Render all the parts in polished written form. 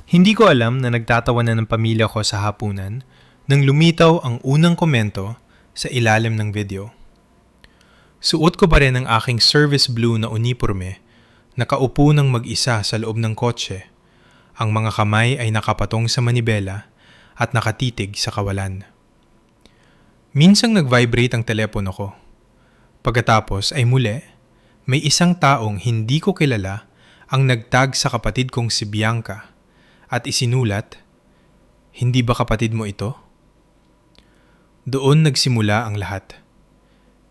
Hindi ko alam na nagtatawanan ng pamilya ko sa hapunan nang lumitaw ang unang komento sa ilalim ng video. Suot ko pa rin ang aking service blue na uniforme, nakaupo ng mag-isa sa loob ng kotse. Ang mga kamay ay nakapatong sa manibela at nakatitig sa kawalan. Minsang nag-vibrate ang telepono ko. Pagkatapos ay muli, may isang taong hindi ko kilala ang nagtag sa kapatid kong si Bianca at isinulat, "Hindi ba kapatid mo ito?" Doon nagsimula ang lahat.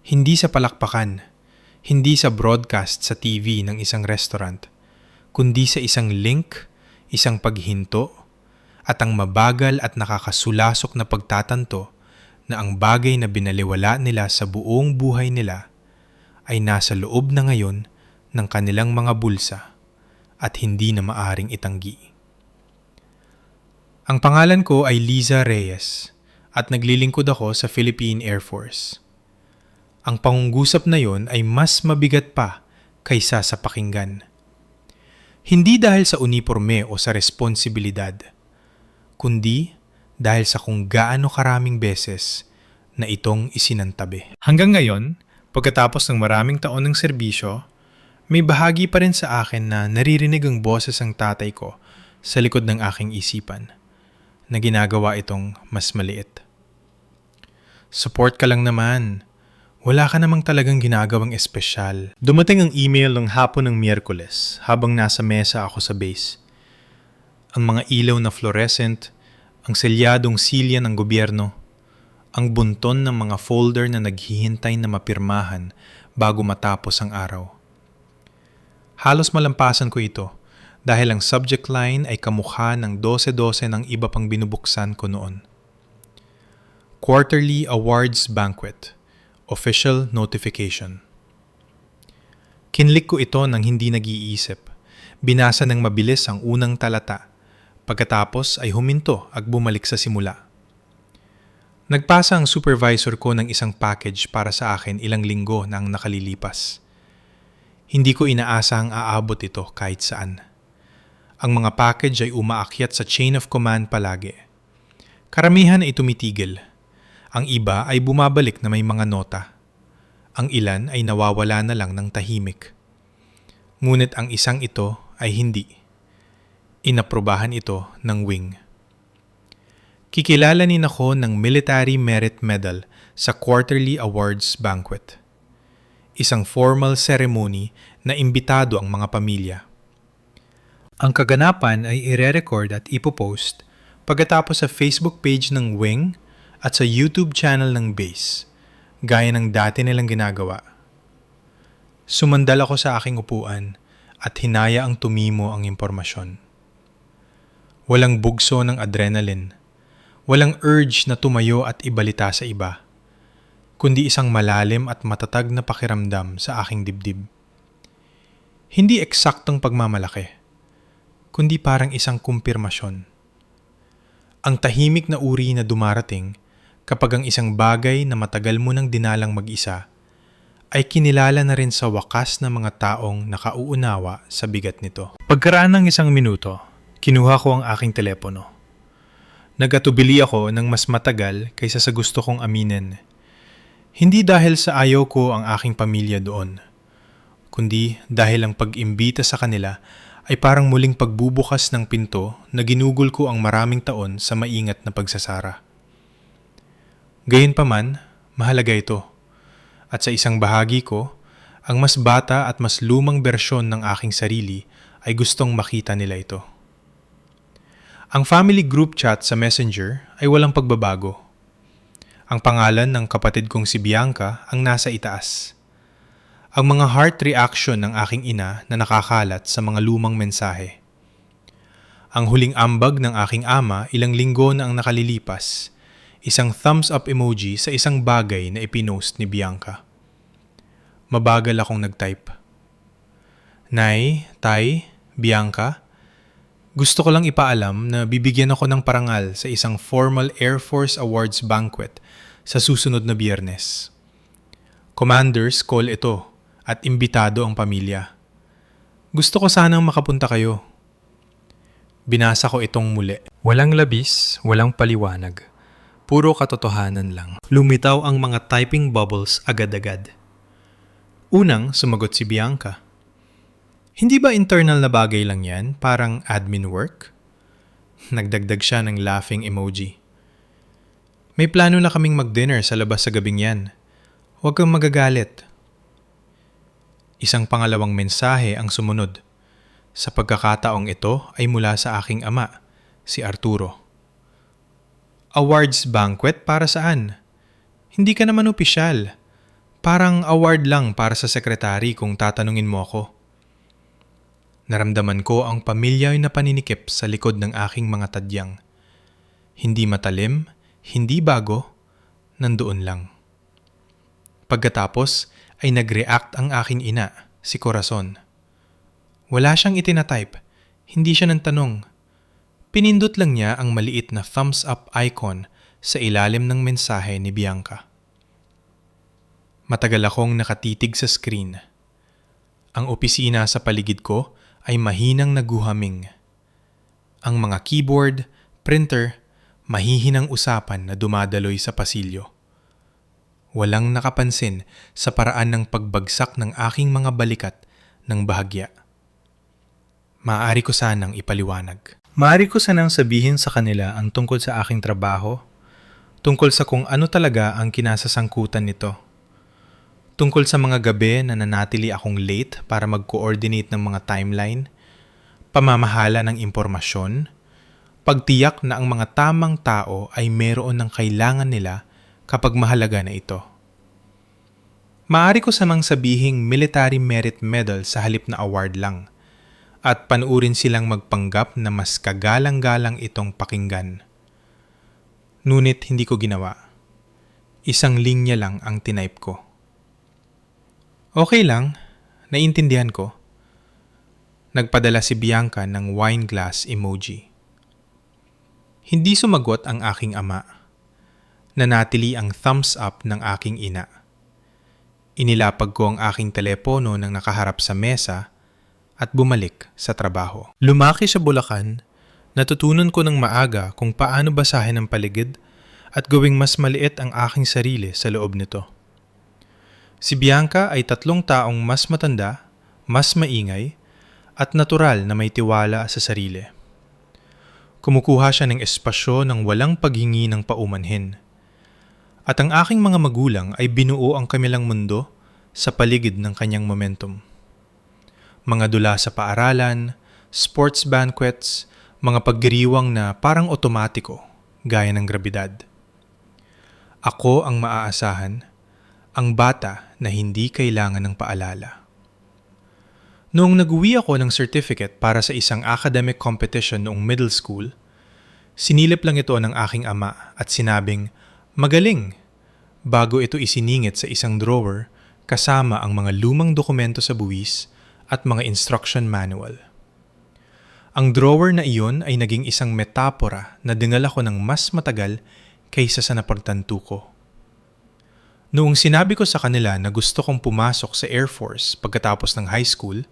Hindi sa palakpakan, hindi sa broadcast sa TV ng isang restaurant, kundi sa isang link, isang paghinto, at ang mabagal at nakakasulasok na pagtatanto na ang bagay na binaliwala nila sa buong buhay nila ay nasa loob na ngayon ng kanilang mga bulsa at hindi na maaring itanggi. Ang pangalan ko ay Liza Reyes at naglilingkod ako sa Philippine Air Force. Ang pangungusap na yon ay mas mabigat pa kaysa sa pakinggan. Hindi dahil sa uniforme o sa responsibilidad, kundi dahil sa kung gaano karaming beses na itong isinantabi. Hanggang ngayon, pagkatapos ng maraming taon ng serbisyo, may bahagi pa rin sa akin na naririnig ang boses ng tatay ko sa likod ng aking isipan na ginagawa itong mas maliit. Support ka lang naman. Wala ka namang talagang ginagawang espesyal. Dumating ang email ng hapon ng Miyerkules habang nasa mesa ako sa base. Ang mga ilaw na fluorescent, ang selyadong silya ng gobyerno, ang bunton ng mga folder na naghihintay na mapirmahan bago matapos ang araw. Halos malampasan ko ito dahil ang subject line ay kamukha ng 12-12 ng iba pang binubuksan ko noon. Quarterly Awards Banquet. Official Notification. Kinlik ko ito nang hindi nag-iisip. Binasa ng mabilis ang unang talata. Pagkatapos ay huminto at bumalik sa simula. Nagpasa ang supervisor ko ng isang package para sa akin ilang linggo na ang nakalilipas. Hindi ko inaasahang aabot ito kahit saan. Ang mga package ay umaakyat sa chain of command palagi. Karamihan ay tumitigil. Ang iba ay bumabalik na may mga nota. Ang ilan ay nawawala na lang ng tahimik. Ngunit ang isang ito ay hindi. Inaprobahan ito ng wing. Kikilalanin ako ng Military Merit Medal sa Quarterly Awards Banquet. Isang formal ceremony na imbitado ang mga pamilya. Ang kaganapan ay ire-record at ipopost pagkatapos sa Facebook page ng wing at sa YouTube channel ng base, gaya ng dati nilang ginagawa. Sumandal ako sa aking upuan at hinaya ang tumimo ang impormasyon. Walang bugso ng adrenaline, walang urge na tumayo at ibalita sa iba, kundi isang malalim at matatag na pakiramdam sa aking dibdib. Hindi eksaktong pagmamalaki, kundi parang isang kumpirmasyon. Ang tahimik na uri na dumarating kapag ang isang bagay na matagal mo nang dinalang mag-isa ay kinilala na rin sa wakas na mga taong nakauunawa sa bigat nito. Pagkaraan ng isang minuto, kinuha ko ang aking telepono. Nagatubili ako ng mas matagal kaysa sa gusto kong aminin. Hindi dahil sa ayaw ko ang aking pamilya doon, kundi dahil ang pag-imbita sa kanila ay parang muling pagbubukas ng pinto na ginugol ko ang maraming taon sa maingat na pagsasara. Gayunpaman, mahalaga ito. At sa isang bahagi ko, ang mas bata at mas lumang bersyon ng aking sarili ay gustong makita nila ito. Ang family group chat sa Messenger ay walang pagbabago. Ang pangalan ng kapatid kong si Bianca ang nasa itaas. Ang mga heart reaction ng aking ina na nakakalat sa mga lumang mensahe. Ang huling ambag ng aking ama ilang linggo na ang nakalilipas. Isang thumbs up emoji sa isang bagay na ipinost ni Bianca. Mabagal akong nag-type. Nay, Tay, Bianca, gusto ko lang ipaalam na bibigyan ako ng parangal sa isang formal Air Force Awards banquet sa susunod na Biyernes. Commander's call ito at imbitado ang pamilya. Gusto ko sanang makapunta kayo. Binasa ko itong muli. Walang labis, walang paliwanag. Puro katotohanan lang. Lumitaw ang mga typing bubbles agad-agad. Unang sumagot si Bianca. Hindi ba internal na bagay lang yan? Parang admin work? Nagdagdag siya ng laughing emoji. May plano na kaming mag-dinner sa labas sa gabing yan. Huwag kang magagalit. Isang pangalawang mensahe ang sumunod. Sa pagkakataong ito ay mula sa aking ama, si Arturo. Awards banquet para saan? Hindi ka naman opisyal. Parang award lang para sa sekretary kung tatanungin mo ako. Naramdaman ko ang pamilyay na paninikip sa likod ng aking mga tadyang. Hindi matalim, hindi bago, nandoon lang. Pagkatapos ay nag-react ang aking ina, si Corazon. Wala siyang itinatype, hindi siya nagtanong. Pinindot lang niya ang maliit na thumbs up icon sa ilalim ng mensahe ni Bianca. Matagal akong nakatitig sa screen. Ang opisina sa paligid ko ay mahinang naguhaming. Ang mga keyboard, printer, mahihinang usapan na dumadaloy sa pasilyo. Walang nakapansin sa paraan ng pagbagsak ng aking mga balikat ng bahagya. Maaari ko sanang ipaliwanag. Maaari ko sanang sabihin sa kanila ang tungkol sa aking trabaho, tungkol sa kung ano talaga ang kinasasangkutan nito. Tungkol sa mga gabi na nanatili akong late para mag-coordinate ng mga timeline, pamamahala ng impormasyon, pagtiyak na ang mga tamang tao ay meron ng kailangan nila kapag mahalaga na ito. Maaari ko sanang sabihing military merit medal sa halip na award lang, at panuurin silang magpanggap na mas kagalang-galang itong pakinggan. Ngunit hindi ko ginawa. Isang linya lang ang tinype ko. Okay lang, naiintindihan ko. Nagpadala si Bianca ng wine glass emoji. Hindi sumagot ang aking ama. Nanatili ang thumbs up ng aking ina. Inilapag ko ang aking telepono nang nakaharap sa mesa at bumalik sa trabaho. Lumaki sa Bulacan, natutunan ko ng maaga kung paano basahin ang paligid at gawing mas maliit ang aking sarili sa loob nito. Si Bianca ay 3 taong mas matanda, mas maingay, at natural na may tiwala sa sarili. Kumukuha siya ng espasyo ng walang paghingi ng paumanhin. At ang aking mga magulang ay binuo ang kanilang mundo sa paligid ng kanyang momentum. Mga dula sa paaralan, sports banquets, mga paggiriwang na parang otomatiko, gaya ng grabidad. Ako ang maaasahan, ang bata na hindi kailangan ng paalala. Noong nag-uwi ako ng certificate para sa isang academic competition noong middle school, sinilip lang ito ng aking ama at sinabing, "Magaling!" bago ito isiningit sa isang drawer kasama ang mga lumang dokumento sa buwis at mga instruction manual. Ang drawer na iyon ay naging isang metapora na dinala ko ng mas matagal kaysa sa napagtanto ko. Noong sinabi ko sa kanila na gusto kong pumasok sa Air Force pagkatapos ng high school,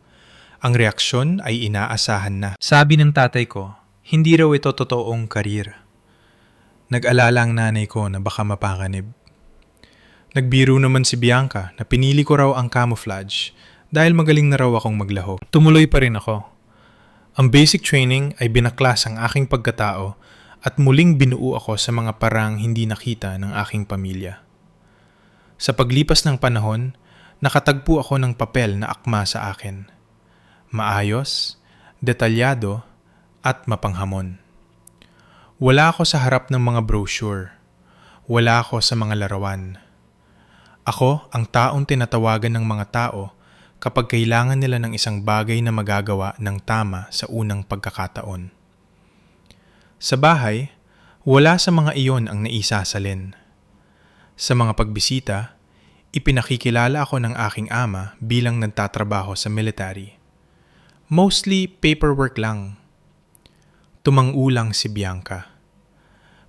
ang reaksyon ay inaasahan na. Sabi ng tatay ko, hindi raw ito totoong karir. Nag-alala ang nanay ko na baka mapakanib. Nagbiro naman si Bianca na pinili ko raw ang camouflage dahil magaling na raw akong maglaho. Tumuloy pa rin ako. Ang basic training ay binaklas ang aking pagkatao at muling binuo ako sa mga parang hindi nakita ng aking pamilya. Sa paglipas ng panahon, nakatagpo ako ng papel na akma sa akin. Maayos, detalyado, at mapanghamon. Wala ako sa harap ng mga brochure. Wala ako sa mga larawan. Ako ang taong tinatawagan ng mga tao kapag kailangan nila ng isang bagay na magagawa ng tama sa unang pagkakataon. Sa bahay, wala sa mga iyon ang naisasalin. Sa mga pagbisita, ipinakikilala ako ng aking ama bilang nagtatrabaho sa military. Mostly paperwork lang. Tumangulang si Bianca.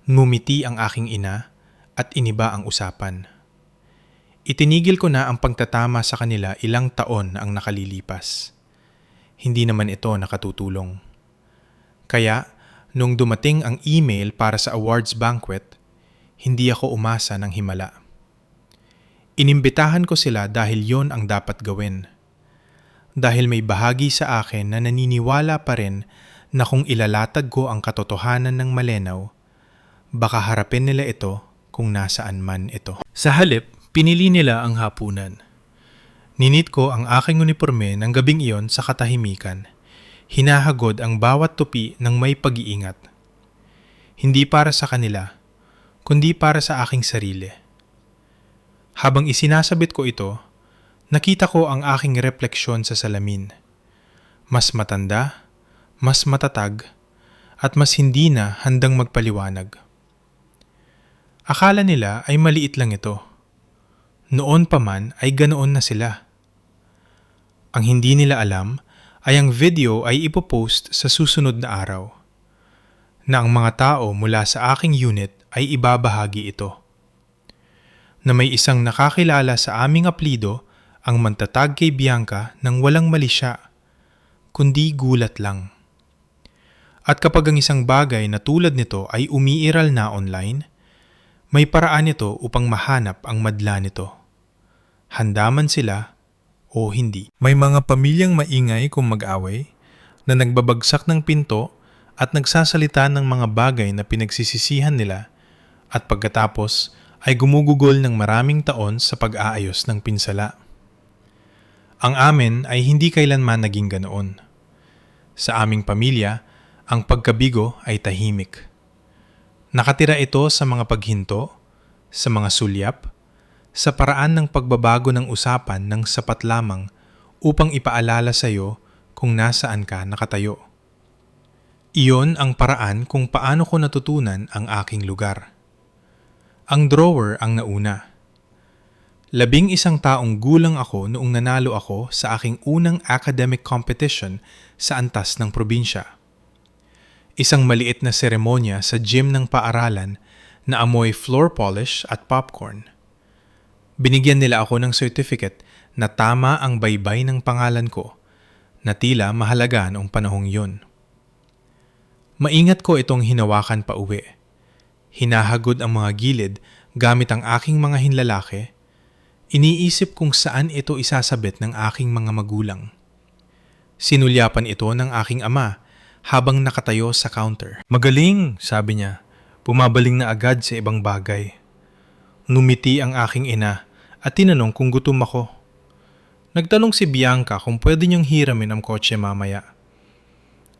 Ngumiti ang aking ina at iniba ang usapan. Itinigil ko na ang pagtatama sa kanila ilang taon ang nakalilipas. Hindi naman ito nakatutulong. Kaya, nung dumating ang email para sa awards banquet, hindi ako umasa ng himala. Inimbitahan ko sila dahil yon ang dapat gawin. Dahil may bahagi sa akin na naniniwala pa rin na kung ilalatag ko ang katotohanan ng malinaw, baka harapin nila ito kung nasaan man ito. Sa halip, pinili nila ang hapunan. Ninit ko ang aking uniporme ng gabing iyon sa katahimikan. Hinahagod ang bawat tupi ng may pag-iingat. Hindi para sa kanila, kundi para sa aking sarili. Habang isinasabit ko ito, nakita ko ang aking refleksyon sa salamin. Mas matanda, mas matatag, at mas hindi na handang magpaliwanag. Akala nila ay maliit lang ito. Noon pa man ay ganoon na sila. Ang hindi nila alam ay ang video ay ipopost sa susunod na araw, na ang mga tao mula sa aking unit ay ibabahagi ito. Na may isang nakakilala sa aming aplido ang mantatag kay Bianca nang walang mali siya, kundi gulat lang. At kapag ang isang bagay na tulad nito ay umiiral na online, may paraan ito upang mahanap ang madla nito. Handa man sila o hindi. May mga pamilyang maingay kung mag-away na nagbabagsak ng pinto at nagsasalita ng mga bagay na pinagsisisihan nila at pagkatapos ay gumugugol ng maraming taon sa pag-aayos ng pinsala. Ang amin ay hindi kailanman naging ganoon. Sa aming pamilya, ang pagkabigo ay tahimik. Nakatira ito sa mga paghinto, sa mga sulyap, sa paraan ng pagbabago ng usapan ng sapat lamang upang ipaalala sa iyo kung nasaan ka nakatayo. Iyon ang paraan kung paano ko natutunan ang aking lugar. Ang drawer ang nauna. 11 taong gulang ako noong nanalo ako sa aking unang academic competition sa antas ng probinsya. Isang maliit na seremonya sa gym ng paaralan na amoy floor polish at popcorn. Binigyan nila ako ng certificate na tama ang baybay ng pangalan ko, na tila mahalaga noong panahong yun. Maingat ko itong hinawakan pa uwi. Hinahagod ang mga gilid gamit ang aking mga hinlalaki. Iniisip kung saan ito isasabit ng aking mga magulang. Sinulyapan ito ng aking ama habang nakatayo sa counter. "Magaling," sabi niya. Pumabaling na agad sa ibang bagay. Numiti ang aking ina at tinanong kung gutom ako. Nagtanong si Bianca kung pwede niyang hiramin ang kotse mamaya.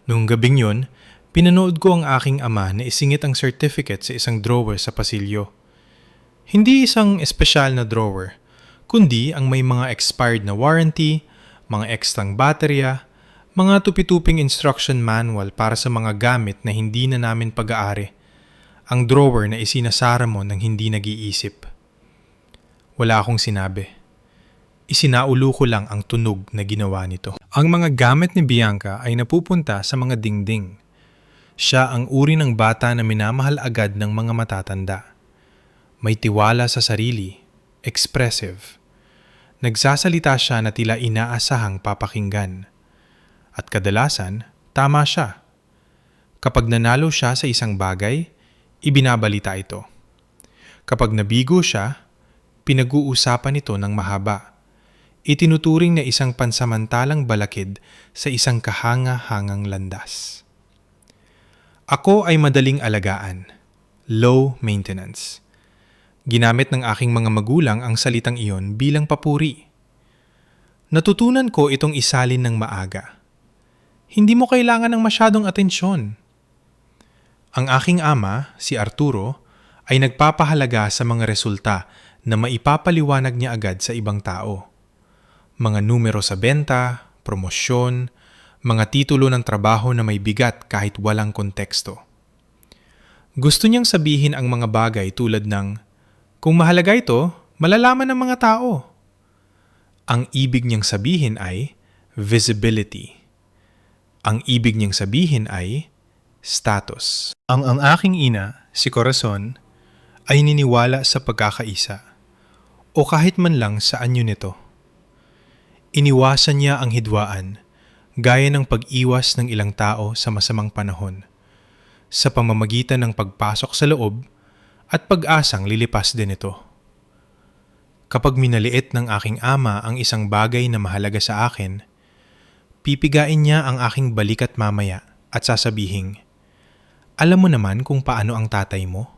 Noong gabing yun, pinanood ko ang aking ama na isingit ang certificate sa isang drawer sa pasilyo. Hindi isang espesyal na drawer, kundi ang may mga expired na warranty, mga ekstrang baterya, mga tupi-tuping instruction manual para sa mga gamit na hindi na namin pag-aari. Ang drawer na isinasara mo nang hindi nag-iisip. Wala akong sinabi. Isinaulo ko lang ang tunog na ginawa nito. Ang mga gamit ni Bianca ay napupunta sa mga dingding. Siya ang uri ng bata na minamahal agad ng mga matatanda. May tiwala sa sarili, expressive. Nagsasalita siya na tila inaasahang papakinggan. At kadalasan, tama siya. Kapag nanalo siya sa isang bagay, ibinabalita ito. Kapag nabigo siya, pinag-uusapan ito ng mahaba. Itinuturing na isang pansamantalang balakid sa isang kahanga-hangang landas. Ako ay madaling alagaan, low maintenance. Ginamit ng aking mga magulang ang salitang iyon bilang papuri. Natutunan ko itong isalin ng maaga. Hindi mo kailangan ng masyadong atensyon. Ang aking ama, si Arturo, ay nagpapahalaga sa mga resulta na maipapaliwanag niya agad sa ibang tao. Mga numero sa benta, promosyon, mga titulo ng trabaho na may bigat kahit walang konteksto. Gusto niyang sabihin ang mga bagay tulad ng, kung mahalaga ito, malalaman ng mga tao. Ang ibig niyang sabihin ay visibility. Ang ibig niyang sabihin ay status. Ang aking ina, si Corazon, ay niniwala sa pagkakaisa o kahit man lang sa anyo nito. Iniwasan niya ang hidwaan, gaya ng pag-iwas ng ilang tao sa masamang panahon, sa pamamagitan ng pagpasok sa loob at pag-asang lilipas din ito. Kapag minaliit ng aking ama ang isang bagay na mahalaga sa akin, pipigain niya ang aking balikat mamaya at sasabihing, "Alam mo naman kung paano ang tatay mo?"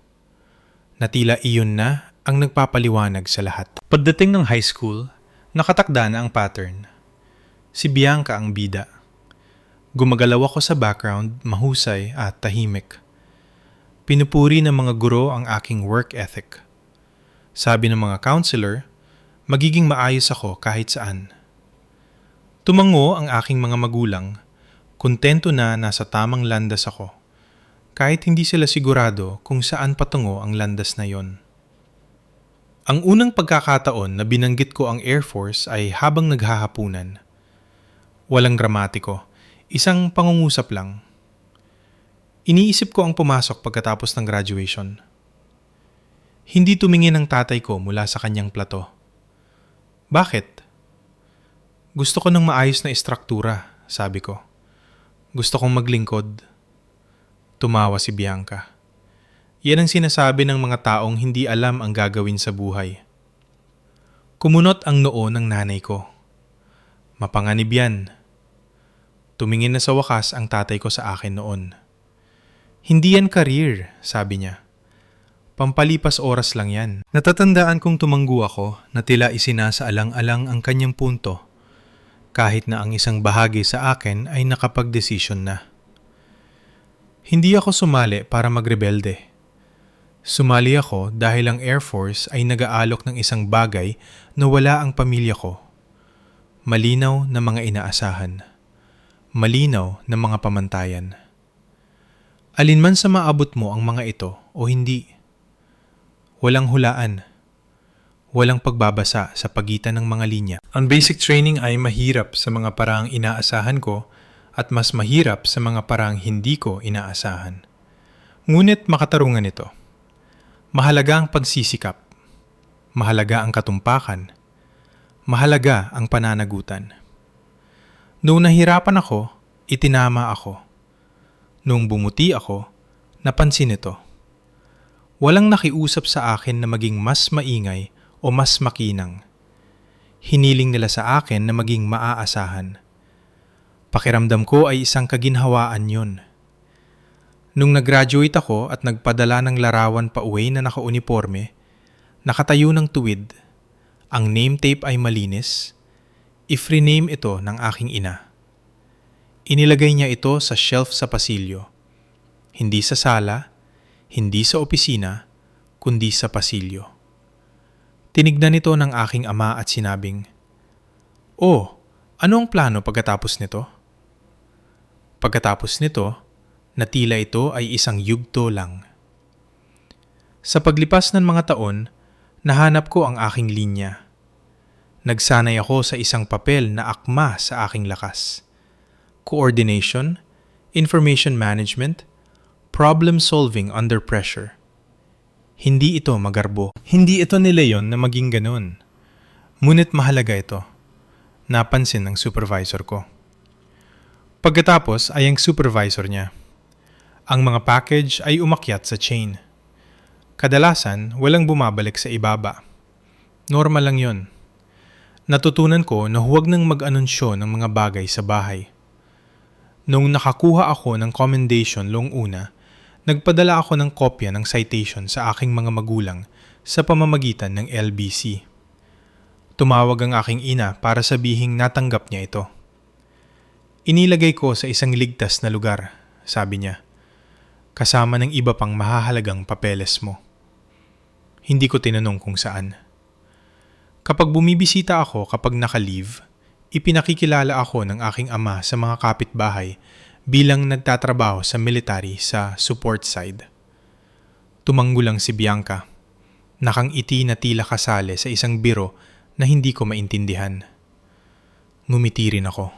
Na tila iyon na ang nagpapaliwanag sa lahat. Pagdating ng high school, nakatakda na ang pattern. Si Bianca ang bida. Gumagalaw ako sa background, mahusay at tahimik. Pinupuri ng mga guro ang aking work ethic. Sabi ng mga counselor, magiging maayos ako kahit saan. Tumango ang aking mga magulang, kontento na nasa tamang landas ako, kahit hindi sila sigurado kung saan patungo ang landas na yon. Ang unang pagkakataon na binanggit ko ang Air Force ay habang naghahapunan. Walang dramatiko, isang pangungusap lang. Iniisip ko ang pumasok pagkatapos ng graduation. Hindi tumingin ang tatay ko mula sa kanyang plato. Bakit? Gusto ko ng maayos na istruktura, sabi ko. Gusto kong maglingkod. Tumawa si Bianca. Yan ang sinasabi ng mga taong hindi alam ang gagawin sa buhay. Kumunot ang noo ng nanay ko. Mapanganib yan. Tumingin na sa wakas ang tatay ko sa akin noon. Hindi yan career, sabi niya. Pampalipas oras lang yan. Natatandaan kong tumanggu ako na tila isinasaalang-alang ang kanyang punto, kahit na ang isang bahagi sa akin ay nakapagdesisyon na. Hindi ako sumali para magrebelde. Sumali ako dahil ang Air Force ay nag-aalok ng isang bagay na wala ang pamilya ko. Malinaw na mga inaasahan. Malinaw na mga pamantayan. Alinman sa maabot mo ang mga ito o hindi. Walang hulaan. Walang pagbabasa sa pagitan ng mga linya. Ang basic training ay mahirap sa mga paraang inaasahan ko at mas mahirap sa mga paraang hindi ko inaasahan. Ngunit makatarungan ito. Mahalaga ang pagsisikap. Mahalaga ang katumpakan. Mahalaga ang pananagutan. Noong nahirapan ako, itinama ako. Noong bumuti ako, napansin ito. Walang nakiusap sa akin na maging mas maingay o mas makinang. Hiniling nila sa akin na maging maaasahan. Pakiramdam ko ay isang kaginhawaan yun. Nung nag-graduate ako at nagpadala ng larawan pa uwi na naka-uniforme, nakatayo ng tuwid, ang name tape ay malinis, i-rename ito ng aking ina. Inilagay niya ito sa shelf sa pasilyo. Hindi sa sala, hindi sa opisina, kundi sa pasilyo. Tinignan ito ng aking ama at sinabing, "Oh, ano ang plano pagkatapos nito?" Pagkatapos nito, na tila ito ay isang yugto lang. Sa paglipas ng mga taon, nahanap ko ang aking linya. Nagsanay ako sa isang papel na akma sa aking lakas. Coordination, information management, problem solving under pressure. Hindi ito magarbo. Hindi ito nileyon na maging ganun. Ngunit mahalaga ito. Napansin ng supervisor ko. Pagkatapos ay ang supervisor niya. Ang mga package ay umakyat sa chain. Kadalasan, walang bumabalik sa ibaba. Normal lang yon. Natutunan ko na huwag nang mag-anunsyo ng mga bagay sa bahay. Noong nakakuha ako ng commendation noong una, nagpadala ako ng kopya ng citation sa aking mga magulang sa pamamagitan ng LBC. Tumawag ang aking ina para sabihing natanggap niya ito. Inilagay ko sa isang ligtas na lugar, sabi niya, kasama ng iba pang mahahalagang papeles mo. Hindi ko tinanong kung saan. Kapag bumibisita ako kapag naka-leave, ipinakikilala ako ng aking ama sa mga kapitbahay bilang nagtatrabaho sa military sa support side. Tumanggo lang si Bianca, nakangiti na tila kasali sa isang biro na hindi ko maintindihan. Ngumiti rin ako.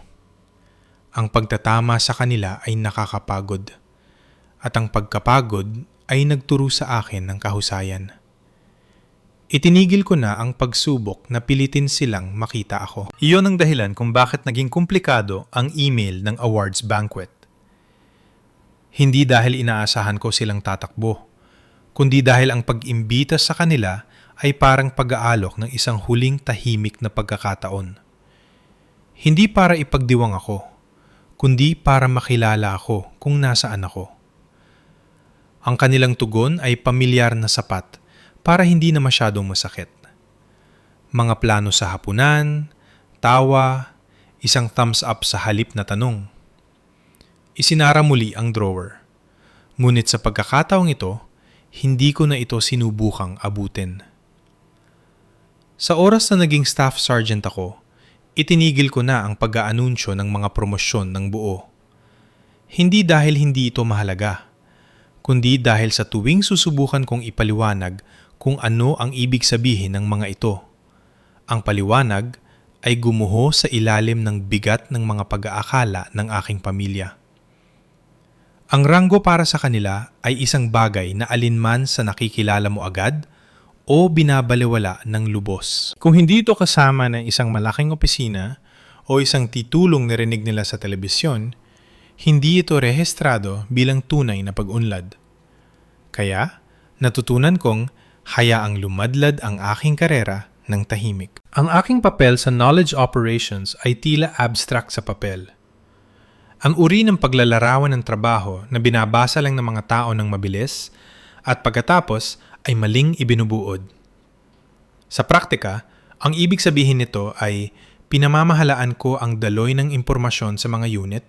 Ang pagtatama sa kanila ay nakakapagod, at ang pagkapagod ay nagturo sa akin ng kahusayan. Itinigil ko na ang pagsubok na pilitin silang makita ako. Iyon ang dahilan kung bakit naging komplikado ang email ng awards banquet. Hindi dahil inaasahan ko silang tatakbo, kundi dahil ang pag-imbita sa kanila ay parang pag-aalok ng isang huling tahimik na pagkakataon. Hindi para ipagdiwang ako, kundi para makilala ako kung nasaan ako. Ang kanilang tugon ay pamilyar na sapat para hindi na masyadong masakit. Mga plano sa hapunan, tawa, isang thumbs up sa halip na tanong. Isinara muli ang drawer. Ngunit sa pagkakataong ito, hindi ko na ito sinubukang abutin. Sa oras na naging staff sergeant ako, itinigil ko na ang pag-aanunsyo ng mga promosyon ng buo. Hindi dahil hindi ito mahalaga, kundi dahil sa tuwing susubukan kong ipaliwanag kung ano ang ibig sabihin ng mga ito. Ang paliwanag ay gumuho sa ilalim ng bigat ng mga pag-aakala ng aking pamilya. Ang ranggo para sa kanila ay isang bagay na alinman sa nakikilala mo agad o binabalewala ng lubos. Kung hindi ito kasama ng isang malaking opisina o isang titulong narinig nila sa telebisyon, hindi ito rehistrado bilang tunay na pag-unlad. Kaya, natutunan kong hayaang lumadlad ang aking karera ng tahimik. Ang aking papel sa knowledge operations ay tila abstract sa papel. Ang uri ng paglalarawan ng trabaho na binabasa lang ng mga tao ng mabilis at pagkatapos ay maling ibinubuod. Sa praktika, ang ibig sabihin nito ay pinamamahalaan ko ang daloy ng impormasyon sa mga unit,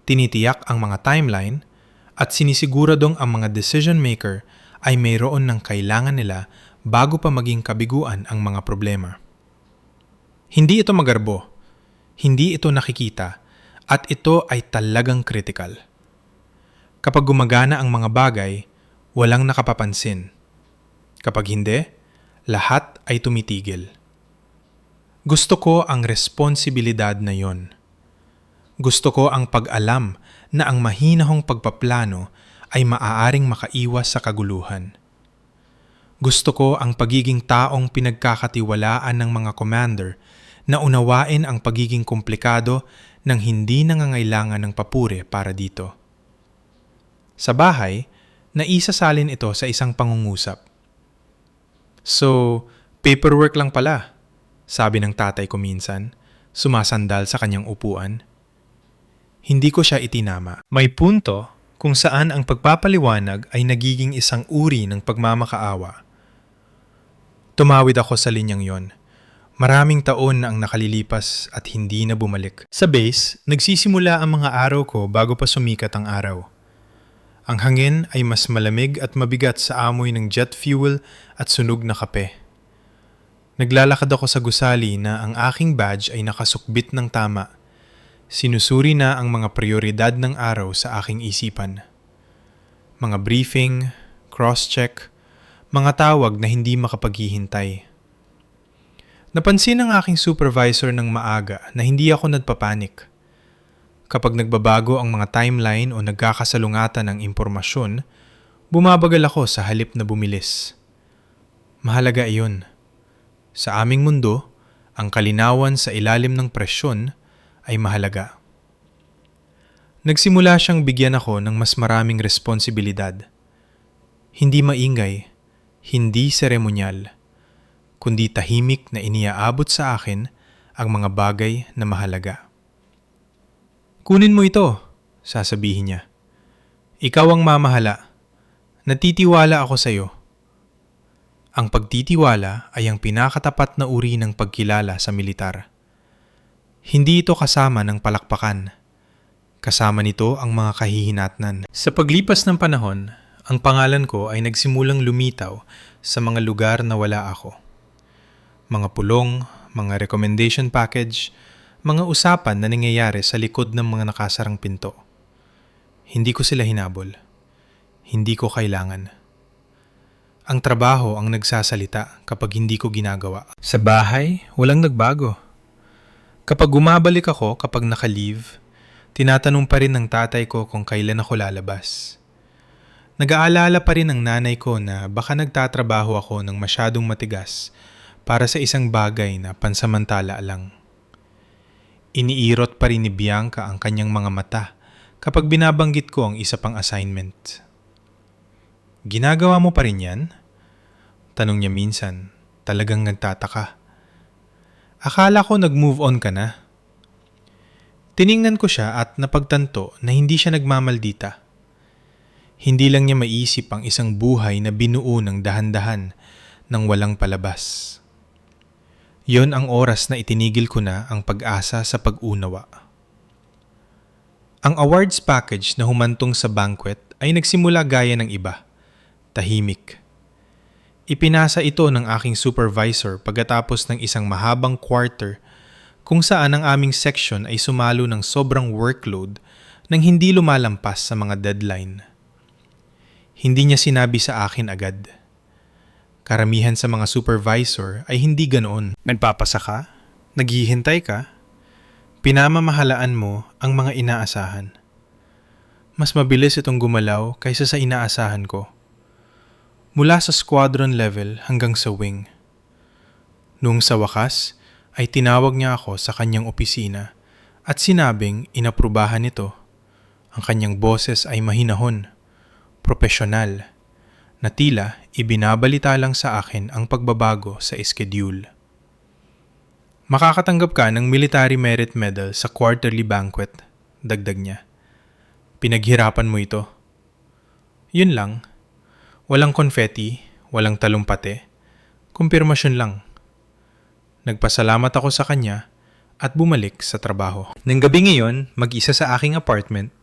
tinitiyak ang mga timeline, at sinisiguradong ang mga decision maker ay mayroon ng kailangan nila bago pa maging kabiguan ang mga problema. Hindi ito magarbo, hindi ito nakikita, at ito ay talagang critical. Kapag gumagana ang mga bagay, walang nakapapansin. Kapag hindi, lahat ay tumitigil. Gusto ko ang responsibilidad na yon. Gusto ko ang pag-alam na ang mahinahong pagpaplano ay maaaring makaiwas sa kaguluhan. Gusto ko ang pagiging taong pinagkakatiwalaan ng mga commander na unawain ang pagiging komplikado ng hindi nangangailangan ng papuri para dito. Sa bahay, naisasalin ito sa isang pangungusap. So, paperwork lang pala, sabi ng tatay ko minsan, sumasandal sa kanyang upuan. Hindi ko siya itinama. May punto kung saan ang pagpapaliwanag ay nagiging isang uri ng pagmamakaawa. Tumawid ako sa linyang yon. Maraming taon na ang nakalilipas at hindi na bumalik. Sa base, nagsisimula ang mga araw ko bago pa sumikat ang araw. Ang hangin ay mas malamig at mabigat sa amoy ng jet fuel at sunog na kape. Naglalakad ako sa gusali na ang aking badge ay nakasukbit ng tama. Sinusuri na ang mga prioridad ng araw sa aking isipan. Mga briefing, cross-check, mga tawag na hindi makapaghihintay. Napansin ng aking supervisor ng maaga na hindi ako nagpapanik. Kapag nagbabago ang mga timeline o nagkakasalungatan ng impormasyon, bumabagal ako sa halip na bumilis. Mahalaga iyon. Sa aming mundo, ang kalinawan sa ilalim ng presyon ay mahalaga. Nagsimula siyang bigyan ako ng mas maraming responsibilidad. Hindi maingay, hindi seremonyal, kundi tahimik na iniaabot sa akin ang mga bagay na mahalaga. Kunin mo ito, sasabihin niya. Ikaw ang mamahala. Natitiwala ako sa iyo. Ang pagtitiwala ay ang pinakatapat na uri ng pagkilala sa militar. Hindi ito kasama ng palakpakan. Kasama nito ang mga kahihinatnan. Sa paglipas ng panahon, ang pangalan ko ay nagsimulang lumitaw sa mga lugar na wala ako. Mga pulong, mga recommendation package, mga usapan na nangyayari sa likod ng mga nakasarang pinto. Hindi ko sila hinabol. Hindi ko kailangan. Ang trabaho ang nagsasalita kapag hindi ko ginagawa. Sa bahay, walang nagbago. Kapag gumabalik ako kapag naka-leave, tinatanong pa rin ng tatay ko kung kailan ako lalabas. Nag-aalala pa rin ang nanay ko na baka nagtatrabaho ako ng masyadong matigas para sa isang bagay na pansamantala lang. Iniirot pa rin ni Bianca ang kanyang mga mata kapag binabanggit ko ang isa pang assignment. Ginagawa mo pa rin yan? Tanong niya minsan, talagang nagtataka. Akala ko nag-move on ka na. Tiningnan ko siya at napagtanto na hindi siya nagmamaldita. Hindi lang niya maisip ang isang buhay na binuo ng dahan-dahan nang walang palabas. Yon ang oras na itinigil ko na ang pag-asa sa pag-unawa. Ang awards package na humantong sa banquet ay nagsimula gaya ng iba, tahimik. Ipinasa ito ng aking supervisor pagkatapos ng isang mahabang quarter kung saan ang aming section ay sumalo ng sobrang workload nang hindi lumalampas sa mga deadline. Hindi niya sinabi sa akin agad. Karamihan sa mga supervisor ay hindi ganoon. Nagpapasa ka? Naghihintay ka? Pinamamahalaan mo ang mga inaasahan. Mas mabilis itong gumalaw kaysa sa inaasahan ko. Mula sa squadron level hanggang sa wing. Noong sa wakas, ay tinawag niya ako sa kanyang opisina at sinabing inaprubahan ito. Ang kanyang boses ay mahinahon, propesyonal, na tila ibinabalita lang sa akin ang pagbabago sa schedule. Makakatanggap ka ng Military Merit Medal sa quarterly banquet, dagdag niya. Pinaghirapan mo ito. Yun lang. Walang confetti, walang talumpate. Kumpirmasyon lang. Nagpasalamat ako sa kanya at bumalik sa trabaho. Nang gabi ngayon, mag-isa sa aking apartment,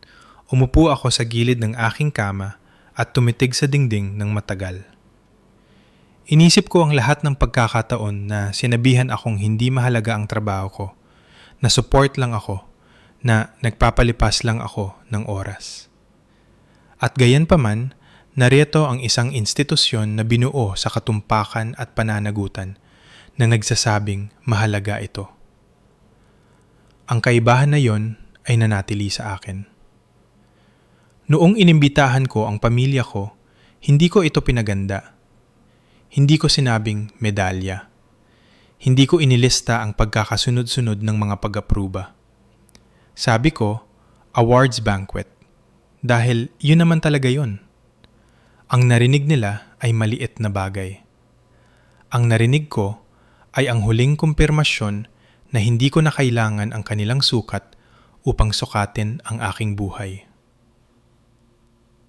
umupo ako sa gilid ng aking kama at tumitig sa dingding ng matagal. Inisip ko ang lahat ng pagkakataon na sinabihan akong hindi mahalaga ang trabaho ko, na support lang ako, na nagpapalipas lang ako ng oras. At gayon pa man, narito ang isang institusyon na binuo sa katumpakan at pananagutan na nagsasabing mahalaga ito. Ang kaibahan na yon ay nanatili sa akin. Noong inimbitahan ko ang pamilya ko, hindi ko ito pinaganda. Hindi ko sinabing medalya. Hindi ko inilista ang pagkakasunod-sunod ng mga pag-apruba. Sabi ko, awards banquet. Dahil yun naman talaga yun. Ang narinig nila ay maliit na bagay. Ang narinig ko ay ang huling kumpirmasyon na hindi ko na kailangan ang kanilang sukat upang sukatin ang aking buhay.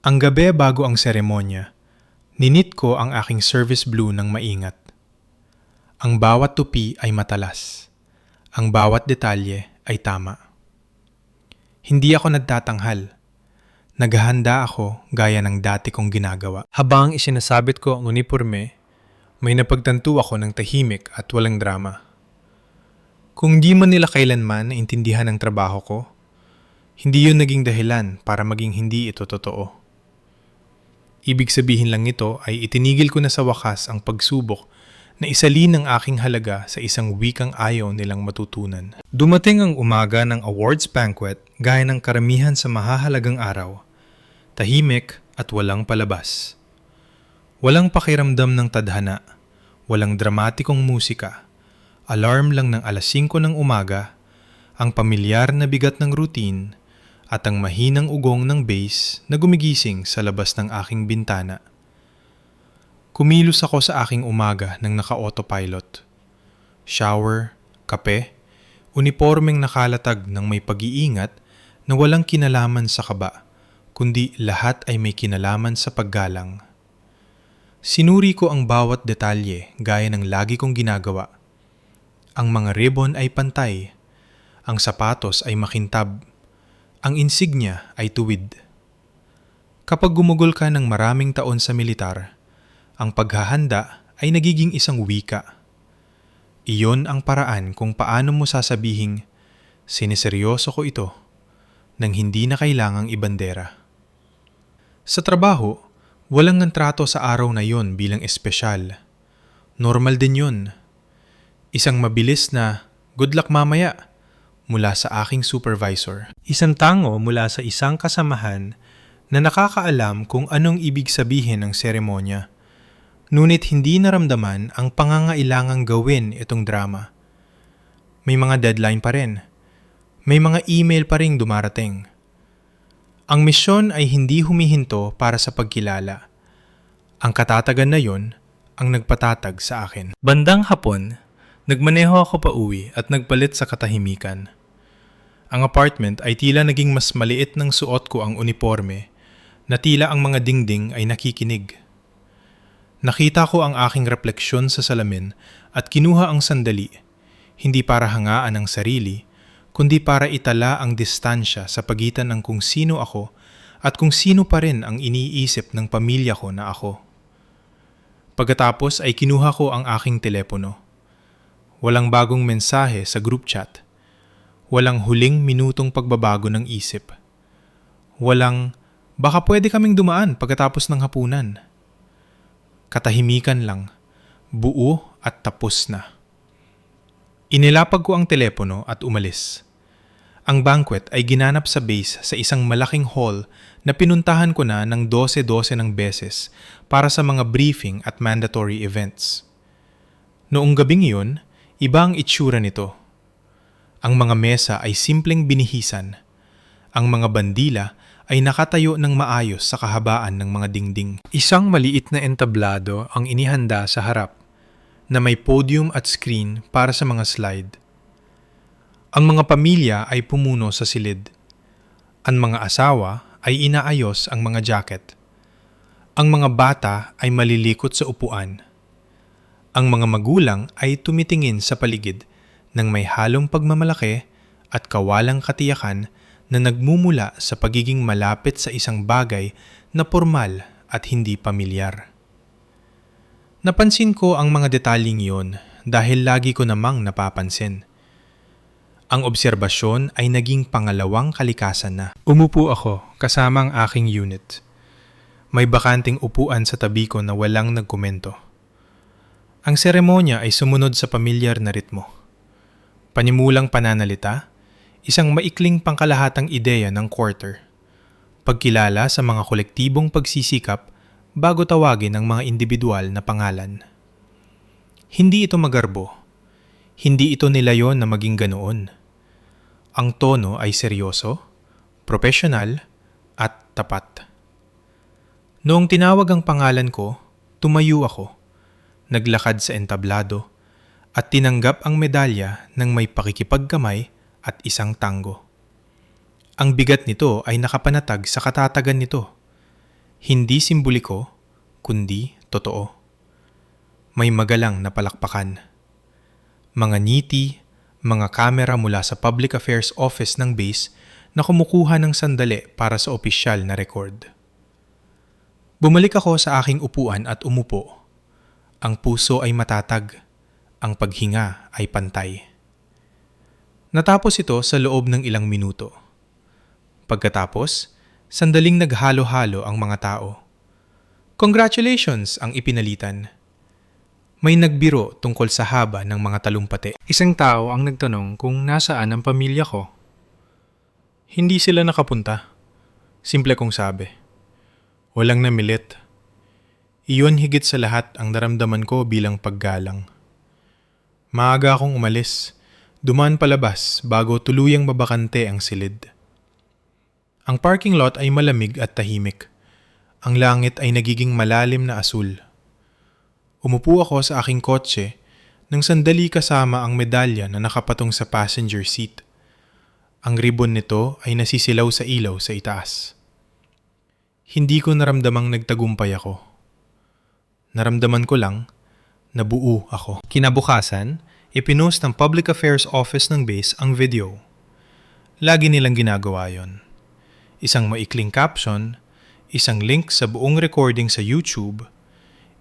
Ang gabi bago ang seremonya, ninit ko ang aking service blue ng maingat. Ang bawat tupi ay matalas. Ang bawat detalye ay tama. Hindi ako nagtatanghal. Naghahanda ako gaya ng dati kong ginagawa. Habang isinasabit ko ang uniforme, may napagtanto ako ng tahimik at walang drama. Kung di man nila kailanman naintindihan ang trabaho ko, hindi yun naging dahilan para maging hindi ito totoo. Ibig sabihin lang nito ay itinigil ko na sa wakas ang pagsubok na isalin ang aking halaga sa isang wikang ayaw nilang matutunan. Dumating ang umaga ng awards banquet gaya ng karamihan sa mahahalagang araw, tahimik at walang palabas. Walang pakiramdam ng tadhana, walang dramatikong musika, alarm lang ng 5:00 ng umaga, ang pamilyar na bigat ng routine, at ang mahinang ugong ng bass na gumigising sa labas ng aking bintana. Kumilos ako sa aking umaga ng naka-autopilot. Shower, kape, unipormeng nakalatag ng may pag-iingat na walang kinalaman sa kaba, kundi lahat ay may kinalaman sa paggalang. Sinuri ko ang bawat detalye gaya ng lagi kong ginagawa. Ang mga ribbon ay pantay, ang sapatos ay makintab, ang insignia ay tuwid. Kapag gumugol ka ng maraming taon sa militar, ang paghahanda ay nagiging isang wika. Iyon ang paraan kung paano mo sasabihing, siniseryoso ko ito, nang hindi na kailangang ibandera. Sa trabaho, walang trato sa araw na yon bilang espesyal. Normal din yun. Isang mabilis na, good luck mamaya, mula sa aking supervisor. Isang tango mula sa isang kasamahan na nakakaalam kung anong ibig sabihin ng seremonya. Ngunit hindi naramdaman ang pangangailangang gawin itong drama. May mga deadline pa rin. May mga email pa ring dumarating. Ang misyon ay hindi humihinto para sa pagkilala. Ang katatagan na yon ang nagpatatag sa akin. Bandang hapon, nagmaneho ako pa uwi at nagpalit sa katahimikan. Ang apartment ay tila naging mas maliit ng suot ko ang uniforme na tila ang mga dingding ay nakikinig. Nakita ko ang aking refleksyon sa salamin at kinuha ang sandali, hindi para hangaan ang sarili, kundi para itala ang distansya sa pagitan ng kung sino ako at kung sino pa rin ang iniisip ng pamilya ko na ako. Pagkatapos ay kinuha ko ang aking telepono. Walang bagong mensahe sa group chat. Walang huling minutong pagbabago ng isip. Walang, baka pwede kaming dumaan pagkatapos ng hapunan. Katahimikan lang, buo at tapos na. Inilapag ko ang telepono at umalis. Ang banquet ay ginanap sa base sa isang malaking hall na pinuntahan ko na ng 12-12 ng beses para sa mga briefing at mandatory events. Noong gabing iyon, iba ang itsura nito. Ang mga mesa ay simpleng binihisan. Ang mga bandila ay nakatayo ng maayos sa kahabaan ng mga dingding. Isang maliit na entablado ang inihanda sa harap na may podium at screen para sa mga slide. Ang mga pamilya ay pumuno sa silid. Ang mga asawa ay inaayos ang mga jacket. Ang mga bata ay malilikot sa upuan. Ang mga magulang ay tumitingin sa paligid ng may halong pagmamalaki at kawalang katiyakan na nagmumula sa pagiging malapit sa isang bagay na formal at hindi pamilyar. Napansin ko ang mga detalyeng iyon dahil lagi ko namang napapansin. Ang obserbasyon ay naging pangalawang kalikasan na. Umupo ako kasama ang aking unit. May bakanting upuan sa tabi ko na walang nagkomento. Ang seremonya ay sumunod sa pamilyar na ritmo. Panimulang pananalita, isang maikling pangkalahatang ideya ng quarter. Pagkilala sa mga kolektibong pagsisikap bago tawagin ang mga individual na pangalan. Hindi ito magarbo. Hindi ito nilayon na maging ganoon. Ang tono ay seryoso, profesional, at tapat. Noong tinawag ang pangalan ko, tumayo ako, naglakad sa entablado, at tinanggap ang medalya ng may pakikipagkamay at isang tango. Ang bigat nito ay nakapanatag sa katatagan nito. Hindi simboliko, kundi totoo. May magalang na palakpakan. Mga ngiti, mga kamera mula sa Public Affairs Office ng base na kumukuha ng sandali para sa opisyal na record. Bumalik ako sa aking upuan at umupo. Ang puso ay matatag. Ang paghinga ay pantay. Natapos ito sa loob ng ilang minuto. Pagkatapos, sandaling naghalo-halo ang mga tao. Congratulations ang ipinalitan. May nagbiro tungkol sa haba ng mga talumpati. Isang tao ang nagtanong kung nasaan ang pamilya ko. Hindi sila nakapunta. Simple kong sabi. Walang namilit. Iyon higit sa lahat ang naramdaman ko bilang paggalang. Maaga akong umalis. Dumaan palabas bago tuluyang mabakante ang silid. Ang parking lot ay malamig at tahimik. Ang langit ay nagiging malalim na asul. Umupo ako sa aking kotse nang sandali kasama ang medalya na nakapatong sa passenger seat. Ang ribbon nito ay nasisilaw sa ilaw sa itaas. Hindi ko naramdamang nagtagumpay ako. Naramdaman ko lang na buo ako. Kinabukasan, ipinost ng Public Affairs Office ng base ang video. Lagi nilang ginagawa yon. Isang maikling caption, isang link sa buong recording sa YouTube,